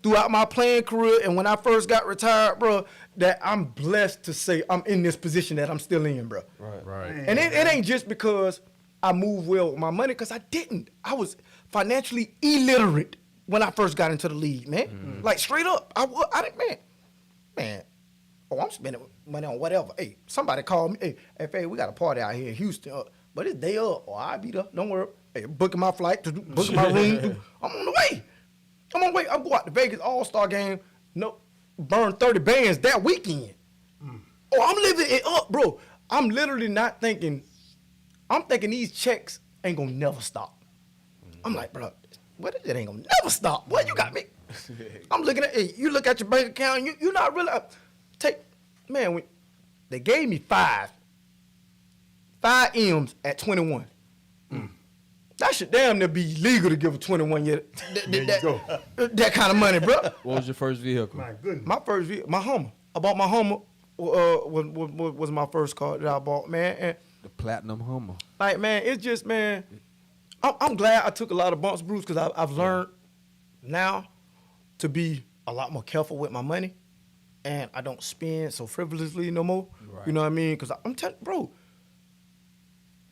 throughout my playing career, and when I first got retired, bro, that I'm blessed to say I'm in this position that I'm still in, bro. Right. And it ain't just because I moved well with my money, because I didn't. I was financially illiterate when I first got into the league, man. Like, straight up. I didn't, man. Oh, I'm spending money on whatever. Hey, somebody called me. Hey, Faye, we got a party out here in Houston. But it's day up. Oh, I'll be there. Don't worry. Hey, booking my flight, booking my room. I'm on the way. I'm go out to Vegas All-Star game. No, burn 30 bands that weekend. Oh, I'm living it up, bro. I'm literally not thinking. I'm thinking these checks ain't gonna never stop. I'm like, bro, what? It ain't gonna never stop. Boy, you got me. I'm looking at. Hey, you look at your bank account. You not really when they gave me five M's at 21. That should damn near be legal to give a 21 year that kind of money, bro. What was your first vehicle? My goodness. My first vehicle, my Hummer. I bought my Hummer. Was my first car that I bought, man. And The platinum Hummer. like, man, it's just, man, I'm glad I took a lot of bumps, Bruce, because I've learned now to be a lot more careful with my money, and I don't spend so frivolously no more. Right. You know what I mean? Because I'm telling, bro,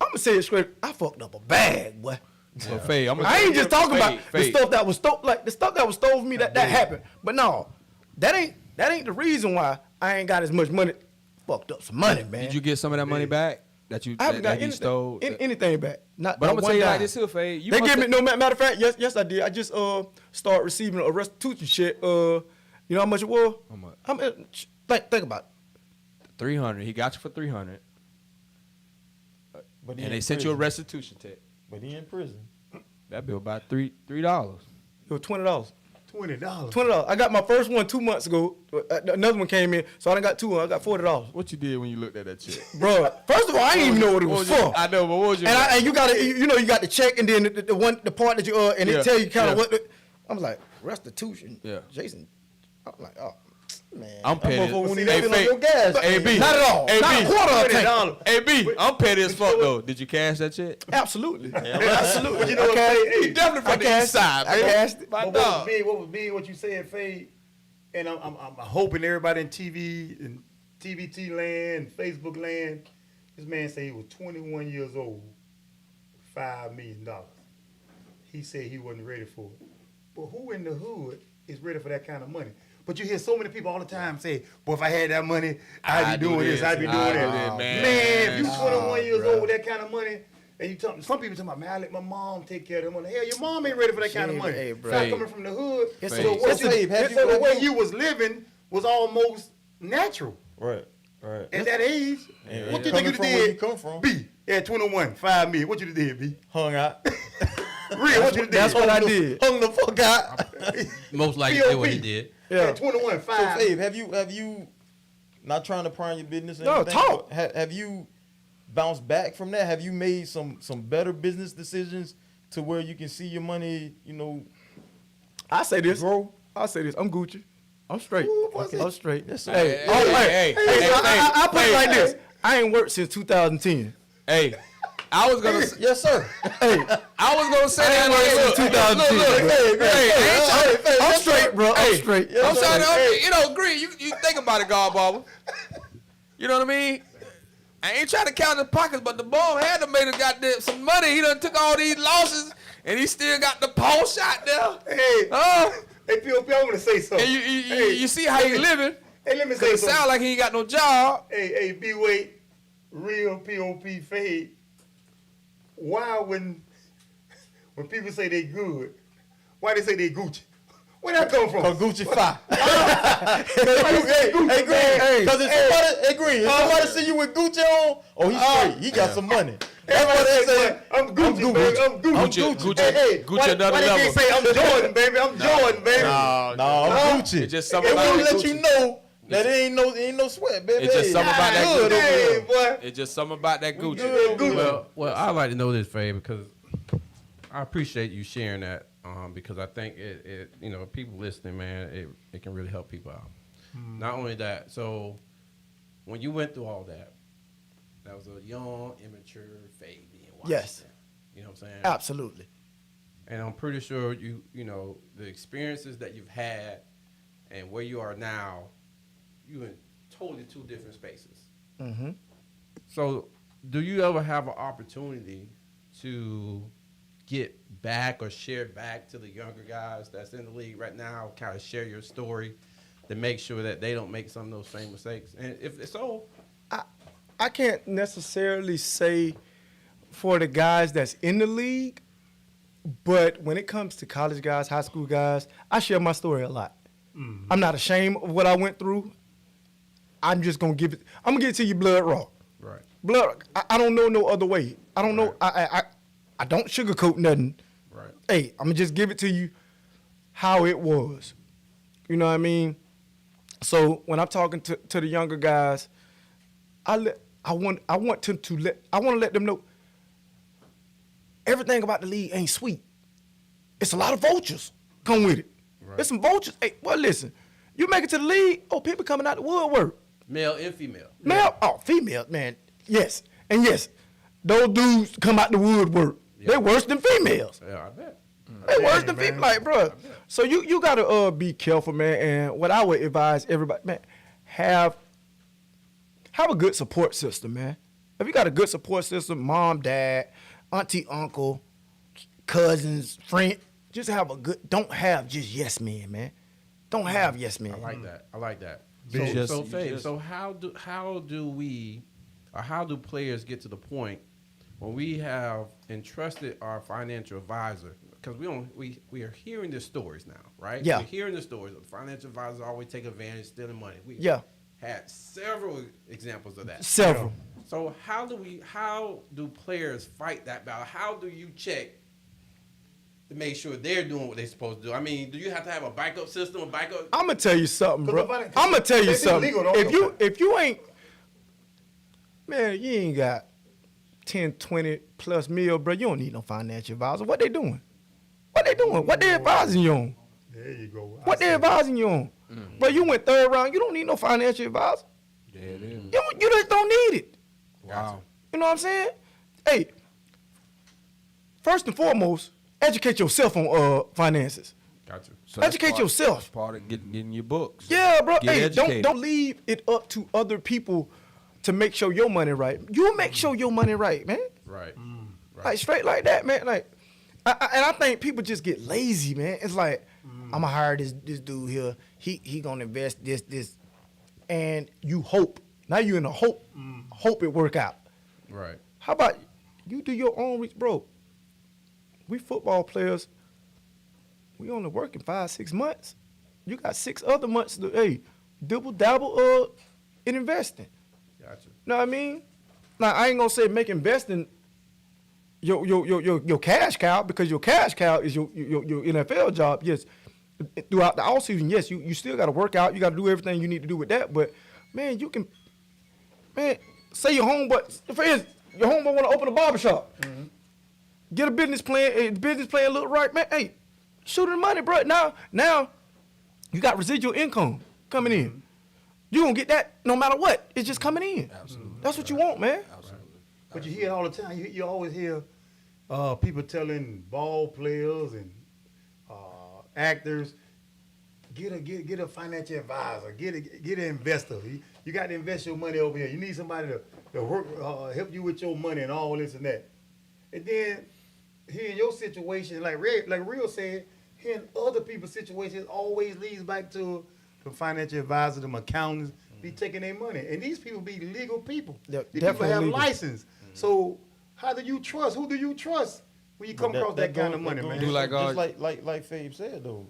I'm gonna say it straight. I fucked up a bag, boy. So, Faye, I ain't just talking about the stuff that was stole, like the stuff that was stole from me. That happened, but no, that ain't the reason why I ain't got as much money. Fucked up some money, man. Did you get some of that money back that you I haven't got that you stole? anything back. Not, But I'm not gonna tell you one like dime. this here, Faye. They give me matter of fact, yes I did. I just started receiving a restitution check. You know how much it was? How much? Think about it. 300. He got you for 300, But and they sent you a restitution check. But he in prison. That bill about $3. It was $20. $20. $20. I got my first one 2 months ago. Another one came in, so I done got two. I got $40. What you did when you looked at that check? Bro, first of all, I didn't even know what it was for. I know, but what was your? And you got you got the check, and then the part that you and Yeah, it tell you kind of yeah. what. I was like, restitution. Yeah. Jason. I'm like, oh man. I'm petty. When he Hey, fill up Faye. your gas, AB. not at all. AB. Not a quarter of a tank. AB, I'm petty as fuck though. Did you cash that check? Absolutely. Absolutely. But you know what, Faye? He definitely from the east side, I man. cashed it. My But dog. what was big, what you said, Faye, and I'm hoping everybody in TV and TBT land, Facebook land, this man said he was 21 years old, $5 million. He said he wasn't ready for it. But who in the hood is ready for that kind of money? But you hear so many people all the time say, boy, if I had that money, I'd be doing this, I'd be doing that. Man, Man, if you 21 years old with that kind of money, and you some people talking about, man, I let my mom take care of that money. Hell, your mom ain't ready for that kind of money. Hey, bro. Not coming from the hood. It's So a- what it's you- a- have so you- the way you was living was almost natural. Right. At that age, Yeah, what you coming think you from where you did? come from. B, at 21, 5 million. What you did, B? Hung out. Real, what you did? That's what I did. Hung the fuck out. Most likely that's what he did. Yeah. At 21, So, 5. Fabe, have you not trying to pry on your business? Or No, anything, talk. but have you bounced back from that? Have you made some better business decisions to where you can see your money, I say this. grow? I'll say this. I'm Gucci. I'm straight. I'm straight. Yes, sir. I put it like this. I ain't worked since 2010. Hey, I was gonna. Yes, sir. I was gonna say that. Look, I'm straight, bro. I'm straight. I'm sorry. Agree. You think about it, God Barber. You know what I mean? I ain't trying to count his pockets, but the ball had to make some money. He done took all these losses, and he still got the pulse shot there. Hey, POP, I want to say something. And you see how he living. Hey, let me say Cause it something. sound like he ain't got no job. Hey, B-Wait, real POP fade. Why when people say they good, why they say they Gucci? Where that come from? Cause Gucci fire. Hey, Green. Cause if somebody see you with Gucci on, he's straight. He got some money. That's what they say. I'm Gucci, baby. I'm Gucci. Hey, Gucci another why they level. can't say I'm Jordan, baby? I'm Jordan, baby. No, I'm Gucci. It's just something It about will let Gucci. you know that ain't no sweat, baby. It's just something about that Good, Gucci. hey, boy. It's just something about that Gucci. Gucci. Well, I like to know this, Faye, because I appreciate you sharing that. Because I think it people listening, man, it can really help people out. Not only that, so when you went through all that was a young, immature Fabian Washington. Yes. You know what I'm saying? Absolutely. And I'm pretty sure you know the experiences that you've had and where you are now, you in totally two different spaces. Mm-hmm. So, do you ever have an opportunity to get back or share back to the younger guys that's in the league right now, kind of share your story to make sure that they don't make some of those same mistakes? And if so, I can't necessarily say for the guys that's in the league, but when it comes to college guys, high school guys, I share my story a lot. I'm not ashamed of what I went through. I'm just gonna give it to you blood raw. right. Blood. I don't know no other way. I don't know. I don't sugarcoat nothing. Right. Hey, I'm gonna just give it to you how it was. You know what I mean? So when I'm talking to the younger guys, I want to let them know everything about the league ain't sweet. It's a lot of vultures come with it. Right. There's some vultures. Hey, well, listen, you make it to the league, people coming out the woodwork. Male and female. Male, female, man, yes. And yes, those dudes come out the woodwork. Yeah. They're worse than females. Yeah, I bet. They worse than females, like, bro. So you gotta be careful, man. And what I would advise everybody, man, have a good support system, man. If you got a good support system, mom, dad, auntie, uncle, cousins, friend, just have a good. Don't have just yes men, man. Don't have yes men. I like that. I like that. Just- So, you Faye, just- so how do players get to the point when we have entrusted our financial advisor? Because we are hearing the stories now, right? Yeah. We're hearing the stories. The financial advisors always take advantage, stealing money. We Yeah. had several examples of that. Several. So how do players fight that battle? How do you check to make sure they're doing what they're supposed to do? I mean, do you have to have a backup system, I'm gonna tell you something, bro. 'Cause I'm gonna tell you it's something. illegal, don't If you ain't, man, you ain't got 10, 20 plus mil, bro. You don't need no financial advisor. What they doing? What they doing? What they advising you on? There you go. What they advising you on? Bro, you went third round. You don't need no financial advisor. Yeah, it is. You just don't need it. Wow. You know what I'm saying? Hey, first and foremost, educate yourself on finances. Gotcha. So that's Educate part- yourself. That's part of getting your books. Yeah, bro. Get Hey, educated. don't leave it up to other people to make sure your money right. You make sure your money right, man. Right. Like straight like that, man. Like, and I think people just get lazy, man. It's like I'm gonna hire this dude here. He gonna invest this, and you hope. Now you in a hope it work out. Right. How about you do your own research, bro? We football players. We only working 5-6 months. You got 6 other months to double dabble in investing. Gotcha. Know what I mean? Now I ain't gonna say make investing your cash cow, because your cash cow is your NFL job. Yes, throughout the off season, yes, you still got to work out. You got to do everything you need to do with that. But man, you can, say your homeboy, for instance, your homeboy want to open a barbershop. get a business plan. Business plan look right, man. Hey, shoot the money, bro. Now, you got residual income coming in. You gonna get that no matter what. It's just coming in. Absolutely. That's what you want, man. Absolutely. But you hear it all the time. You always hear people telling ball players and actors, get a financial advisor, get an investor. You got to invest your money over here. You need somebody to work, help you with your money and all this and that. And then here in your situation, like Real said, here in other people's situations, it always leads back to the financial advisor, them accountants, be taking their money. And these people be legal people. Yep, These people have legal. license. So how do you trust? Who do you trust when you come across that kind of money, man? Do like just like Fabe said though.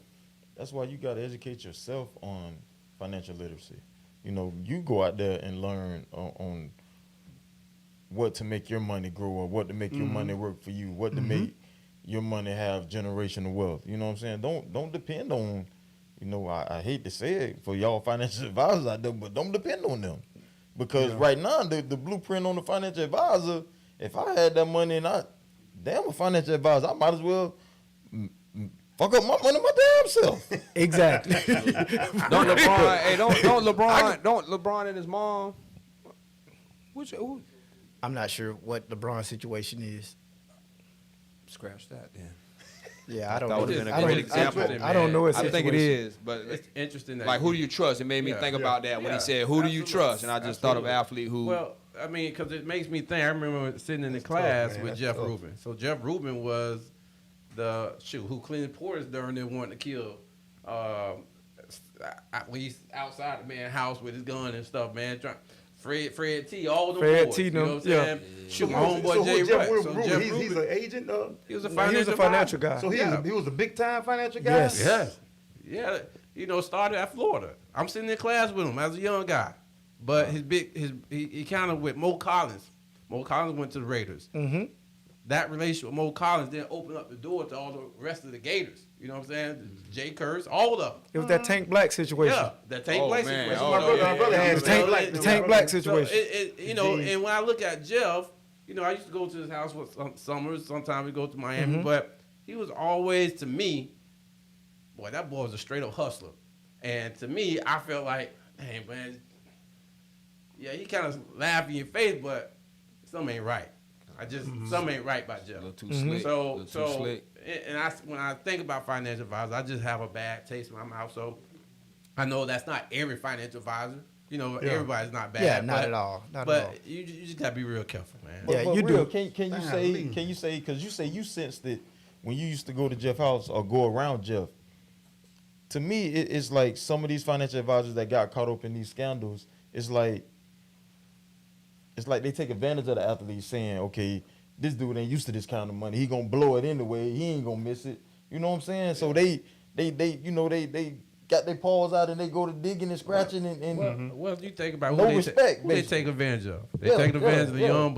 That's why you got to educate yourself on financial literacy. You know, you go out there and learn on what to make your money grow or what to make your money work for you, what to make your money have generational wealth. You know what I'm saying? Don't depend on, you know, I hate to say it for y'all financial advisors out there, but don't depend on them. Because right now, the blueprint on the financial advisor, if I had that money and damn a financial advisor, I might as well fuck up my money my damn self. Exactly. Don't LeBron, hey, don't LeBron and his mom. Who? I'm not sure what LeBron's situation is. Scratch that then. Yeah, I don't That know. would have been a I great don't- example. I don't know his I think it situation. is, but It's interesting that like, who do you trust? It made me think about that when he said, "Who do you trust?" And I just thought of an athlete who. Well, I mean, because it makes me think. I remember sitting in the class man. with That's Jeff tough. Rubin. So Jeff Rubin was who cleaned porters during them wanting to kill. When he's outside the man's house with his gun and stuff, man. Fred T, all the Fred boys, T, you know what I'm yeah. saying? Shoot, my homeboy Jay Jeff Wright. So Rubin, Jeff he's Rubin, an agent. he was a He financial was a financial guy. So he was a big time financial guy. Yes. Yes. Yeah. You know, started at Florida. I'm sitting in class with him as a young guy. But he kind of with Mo Collins. Mo Collins went to the Raiders. Mm-hmm. That relationship with Mo Collins then opened up the door to all the rest of the Gators. You know what I'm saying? Jay Kurtz, all of them. It was that Tank Black situation. Yeah, that Tank Oh, Black man. situation. Oh, My brother had The Tank Black situation. So you know, and when I look at Jeff, you know, I used to go to his house with summers. Sometimes we go to Miami, but he was always, to me, boy, that boy was a straight up hustler. And to me, I felt like, hey man, yeah, he kind of laugh in your face, but something ain't right. Something ain't right about Jeff. A little too slick. So, Little too slick. and when I think about financial advisors, I just have a bad taste in my mouth. So I know that's not every financial advisor. You know, everybody's not bad. Yeah, not at all. Not but at all. you just gotta be real careful, man. Yeah, But you real, do. Can you say because you say you sensed it when you used to go to Jeff's house or go around Jeff. To me, it's like some of these financial advisors that got caught up in these scandals. It's like they take advantage of the athletes, saying, "Okay, this dude ain't used to this kind of money. He gonna blow it anyway. He ain't gonna miss it." You know what I'm saying? So they got their paws out and they go to digging and scratching and Well, you think about No who respect, who they basically. take advantage of. They Yeah, take advantage of the yeah. young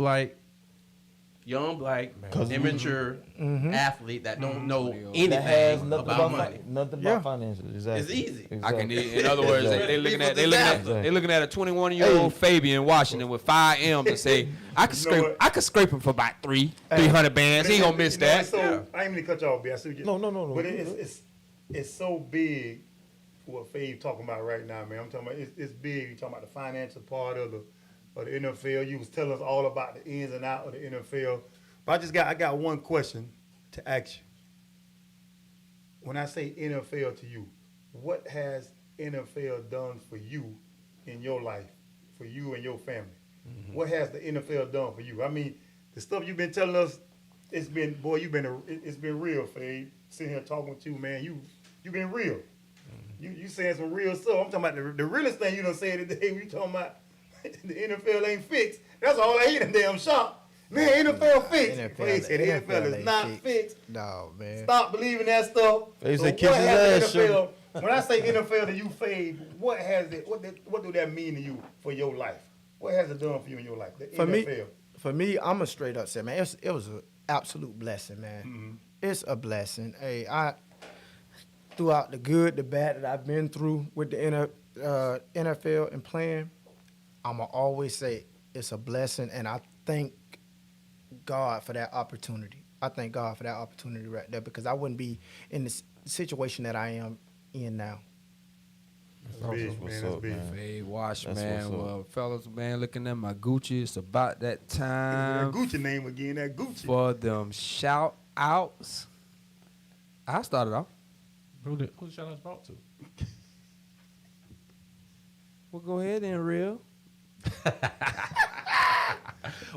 black, 'Cause- immature athlete that don't know that anything has nothing about money. nothing Yeah. about finances. Exactly. It's easy. I can. Exactly. In other words, Exactly. they looking at a 21-year-old Fabian Washington with 5 M's and say, I could scrape him for about 300 bands. He ain't gonna miss that. So I ain't mean to cut you off, B. I see what you. No. But it's so big for what Fabe talking about right now, man. I'm talking about it's big. You talking about the financial part of the NFL. You was telling us all about the ins and outs of the NFL. But I got one question to ask you. When I say NFL to you, what has NFL done for you in your life, for you and your family? What has the NFL done for you? I mean, the stuff you've been telling us, it's been real, Fabe. Sitting here talking with you, man. You've been real. You saying some real stuff. I'm talking about the realest thing you done said today. We talking about the NFL ain't fixed. That's all I hear in the damn shop. Man, NFL fixed. Fabe said the NFL is ain't not fixed. No, man. Stop believing that stuff. Fabe So said what kiss his has ass, the NFL? When I say NFL to you, Fabe, what has it? What do that mean to you for your life? What has it done for you in your life? The NFL. For me, I'm a straight up say, man, it was an absolute blessing, man. It's a blessing. Hey, throughout the good, the bad that I've been through with the NFL and playing, I'ma always say it's a blessing, and I thank God for that opportunity. I thank God for that opportunity right there because I wouldn't be in the situation that I am in now. Big, man, that's big. Hey, Wash, That's man. what's up. Well, fellas, man, looking at my Gucci, it's about that That time Gucci name again, that Gucci. for them shout outs. I started off. Who the shout outs brought to? Well, go ahead then, real.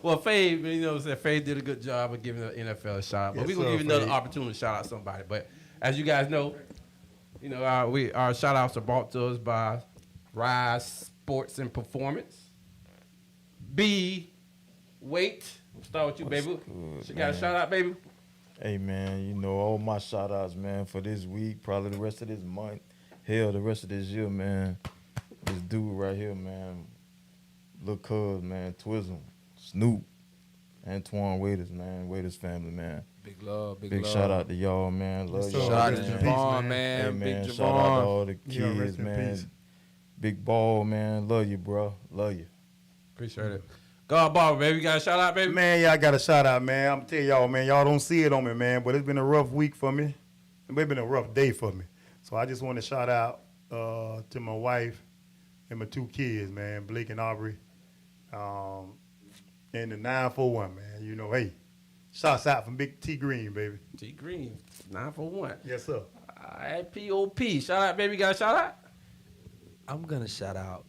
Well, Fave, you know what I'm saying? Fave did a good job of giving the NFL a shout out. But Yes, we're going to sir, give you another Fave. opportunity to shout out somebody. But as you guys know, you know, our shout outs are brought to us by Rise Sports and Performance. B, Wait. We'll start with you, baby. good, She got a man? shout out, baby. Hey, man, you know, all my shout-outs, man, for this week, probably the rest of this month, hell, the rest of this year, man. This dude right here, man, Lil Cuz, man, Twizzle, Snoop, Antoine Waiters, man, Waiters family, man. Big love, Big shout-out to y'all, man. Love Yes, y'all. sir. Shout out Rest to in man. peace, Javon, man. man. Hey, Big man, shout out to Javon. all the Yeah, rest kids, in man. peace. Big Ball, man. Love you, bro. Love you. Appreciate it. God Barber, baby. You got a shout out, baby? Man, y'all got a shout out, man. I'm tell y'all, man, y'all don't see it on me, man, but it's been a rough week for me. It's been a rough day for me. So I just want to shout out to my wife and my 2 kids, man, Blake and Aubrey, and the 941, man. You know, hey, shouts out from Big T Green, baby. T Green, 941. Yes, sir. All right, POP. Shout out, baby. You got a shout out? I'm going to shout out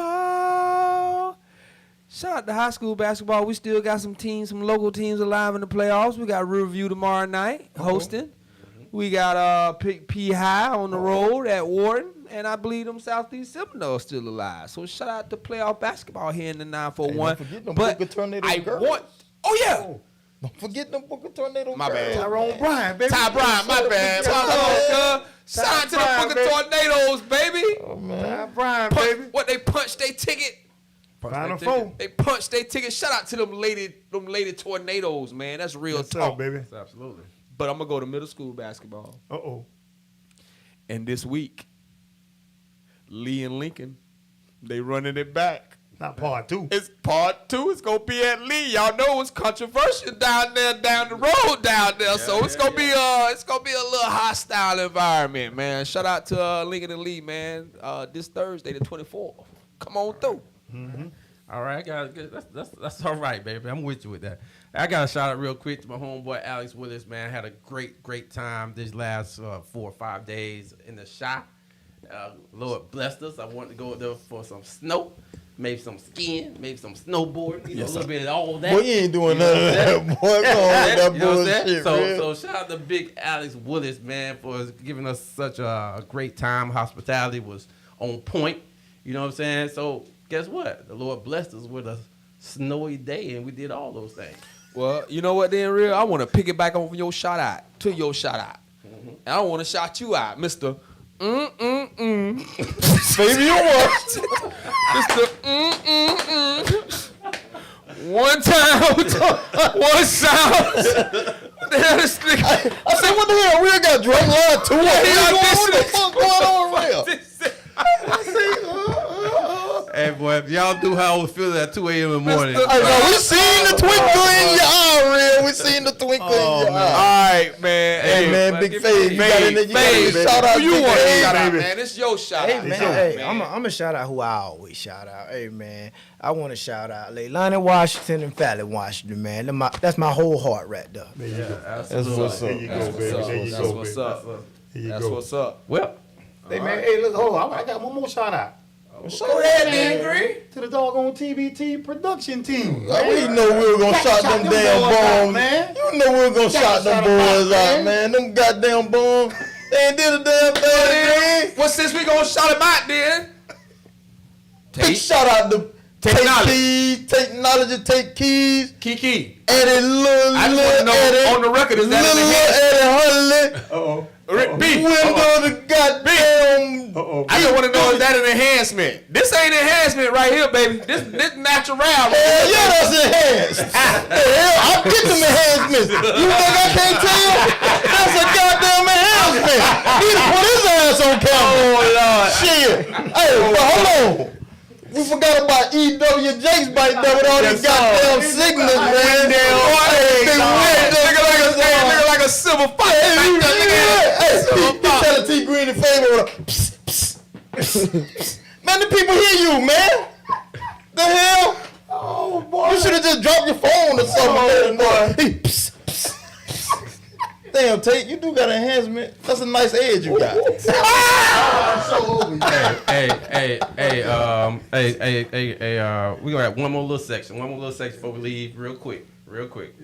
basketball. Shout out to high school basketball. We still got some teams, some local teams alive in the playoffs. We got Riverview tomorrow night hosting. We got P High on the road at Warden. And I believe them Southeast Seminoles still alive. So shout out to playoff basketball here in the 941. Hey, don't forget them but Booker Tornado I girls. want, oh yeah. Don't forget them Booker Tornado. My bad. Tyrone Bryan, baby. Ty Bryan, my bad. Shout out to the Bryan, Booker baby. Tornadoes, baby. Oh, man. Ty Bryan, Punch- baby. What they punched their ticket. Final four. They punched their ticket. Shout out to them lady tornadoes, man. That's real Yes, sir, talk. baby. Absolutely. But I'm gonna go to middle school basketball. Uh-oh. And this week, Lee and Lincoln, they running it back. Not part 2. It's part 2. It's gonna be at Lee. Y'all know it's controversial down there, down the road down there. So it's gonna be a little hostile environment, man. Shout out to Lincoln and Lee, man. This Thursday, the 24th. Come on through. All right, that's all right, baby. I'm with you with that. I got to shout out real quick to my homeboy Alex Willis, man. Had a great time this last 4 or 5 days in the shop. Lord blessed us. I wanted to go there for some snow, maybe some skiing, maybe some snowboarding, a little bit of all that. Boy, you ain't doing none of that, boy. Go on with that You know what I'm saying? bullshit, So shout out to Big Alex Willis, man, for giving us such a great time. Hospitality was on point. You know what I'm saying? So guess what? The Lord blessed us with a snowy day, and we did all those things. Well, you know what, then, real? I want to pick it back on your shout out to your shout out. And I want to shout you out, Mr. Fabian Washington. Mr. One time, one sound. What the hell is this? I said, what the hell? Real got drunk line too. What the fuck going on, real? Hey, boy, if y'all do how I was feeling at 2 a.m. in the morning. Hey, no, we seen the twinkle in your eye, real. We seen the twinkle in your eye. All right, man. Hey, man, Big Faye. You got in there. You got in there. Shout out Who you Big want to Faye, shout out, baby. man? It's your shout Hey out. man, sure, hey, man. I'm gonna shout out who I always shout out. Hey man, I want to shout out Leilani Washington and Fabian Washington, man. That's my whole heart right there. There you go. That's what's There up. you go, baby. There you That's go, what's baby. up. There you That's go. what's up. Well, Hey, man, hey, look, hold on. I got one more shout out. Go ahead, man. Green. To the doggone TBT production team. Like, we know we were gonna shot them damn bombs, man. You know we were gonna shot them boys out, man. Them goddamn bombs. They ain't did a damn thing. Well, since we gonna shout him out, then. Big shout out to Take Take Knowledge. Keys, Take Knowledge and Take Keys. Kiki. Eddie Little I just want to know Eddie. on the record, is that in Little the Eddie Huntley. Uh-oh. B. Window the goddamn. Uh-oh. I just want to know, is that an enhancement? This ain't enhancement right here, baby. This natural. Hell yeah, that's enhanced. Hell, I get them enhancements. You think I can't tell? That's a goddamn enhancement. Need to put his ass on camera. Oh, Lord. Shit. Hey, but hold on. We forgot about E.W. Jake's bike there with all these goddamn signals, man. Nigga like a civil fight. Hey, he telling T Green in favor of man, the people hear you, man. The hell? Oh boy. You should have just dropped your phone or something. Boy. Damn, Tate, you do got an enhancement. That's a nice edge you got. We gonna have one more little section before we leave, real quick.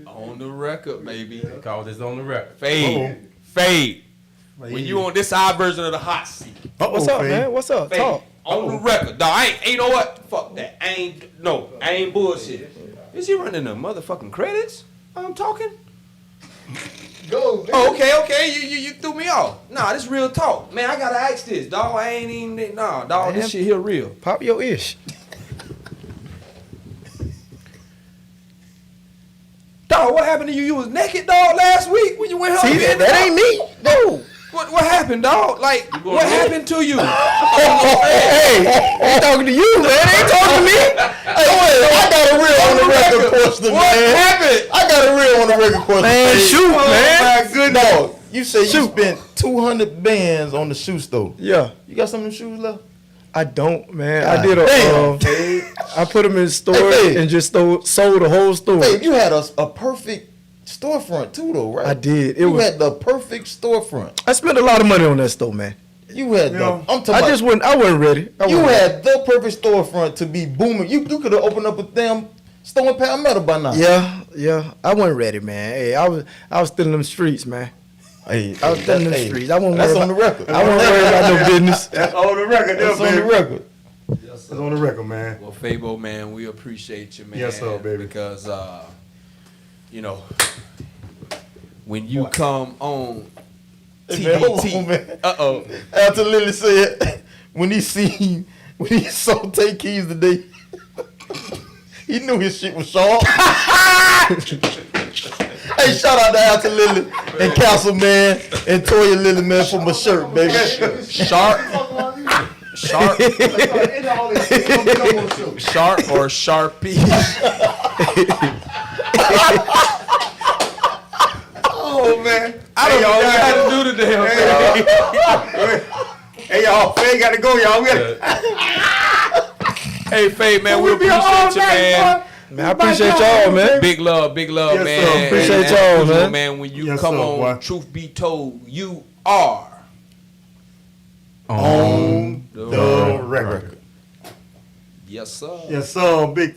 On the record, baby. Cause it's on the record. Fade. When you on this side version of the hot seat. What's up, man? What's up? Fade. Talk. On the record, dog. I ain't. You know what? Fuck that. I ain't bullshit. Is he running the motherfucking credits? I'm talking. Go, man. Oh, okay. You threw me off. Nah, this real talk, man. I gotta ask this, dog. I ain't even. Nah, dog. This shit here real. Pop your ish. Dog, what happened to you? You was naked, dog, last week when you went home. See, that ain't me. No. What happened, dog? Like, what happened to you? Hey, he talking to you, man. They ain't talking to me. I got a real on the record question, What man. happened? I got a real on the record question. Man, shoot, man. My good dog. You say you spent 200 bands on the shoe store. Yeah. You got some of them shoes left? I don't, man. God I did damn. I put them in the store Hey, and just sold the whole store. Babe, you had a perfect storefront too, though, right? I did. You had the perfect storefront. I spent a lot of money on that store, man. You had the. I'm talking I wasn't ready. You had the perfect storefront to be booming. You could have opened up a damn store in Palmetto by now. Yeah. I wasn't ready, man. Hey, I was still in them streets, man. Hey, I was still in them streets. I wasn't that's worried on the record. I wasn't worried about no business. That's on the record, That's on the record. That's on the record, man. Well, Fabo, man, we appreciate you, man. Yes, sir, baby. Because, when you come on Hey, man, hold on, TBT, man. After Lily said when he saw Tay Keys today, he knew his shit was sharp. Hey, shout out to After Lily and Castle Man and Toya Lily, man, for my shirt, baby. Sharp or Sharpie? Oh, man. I don't know how to do the damn thing. Hey, y'all. Faye got to go, y'all. We gotta... Hey, Faye, man, we appreciate you, man. Man, I appreciate y'all, man. Big love, Yes, man. sir. Appreciate And y'all, as usual, man. When you Yes, come sir, on, boy. truth be told, you are On The record. yes, sir. Yes, sir. Big.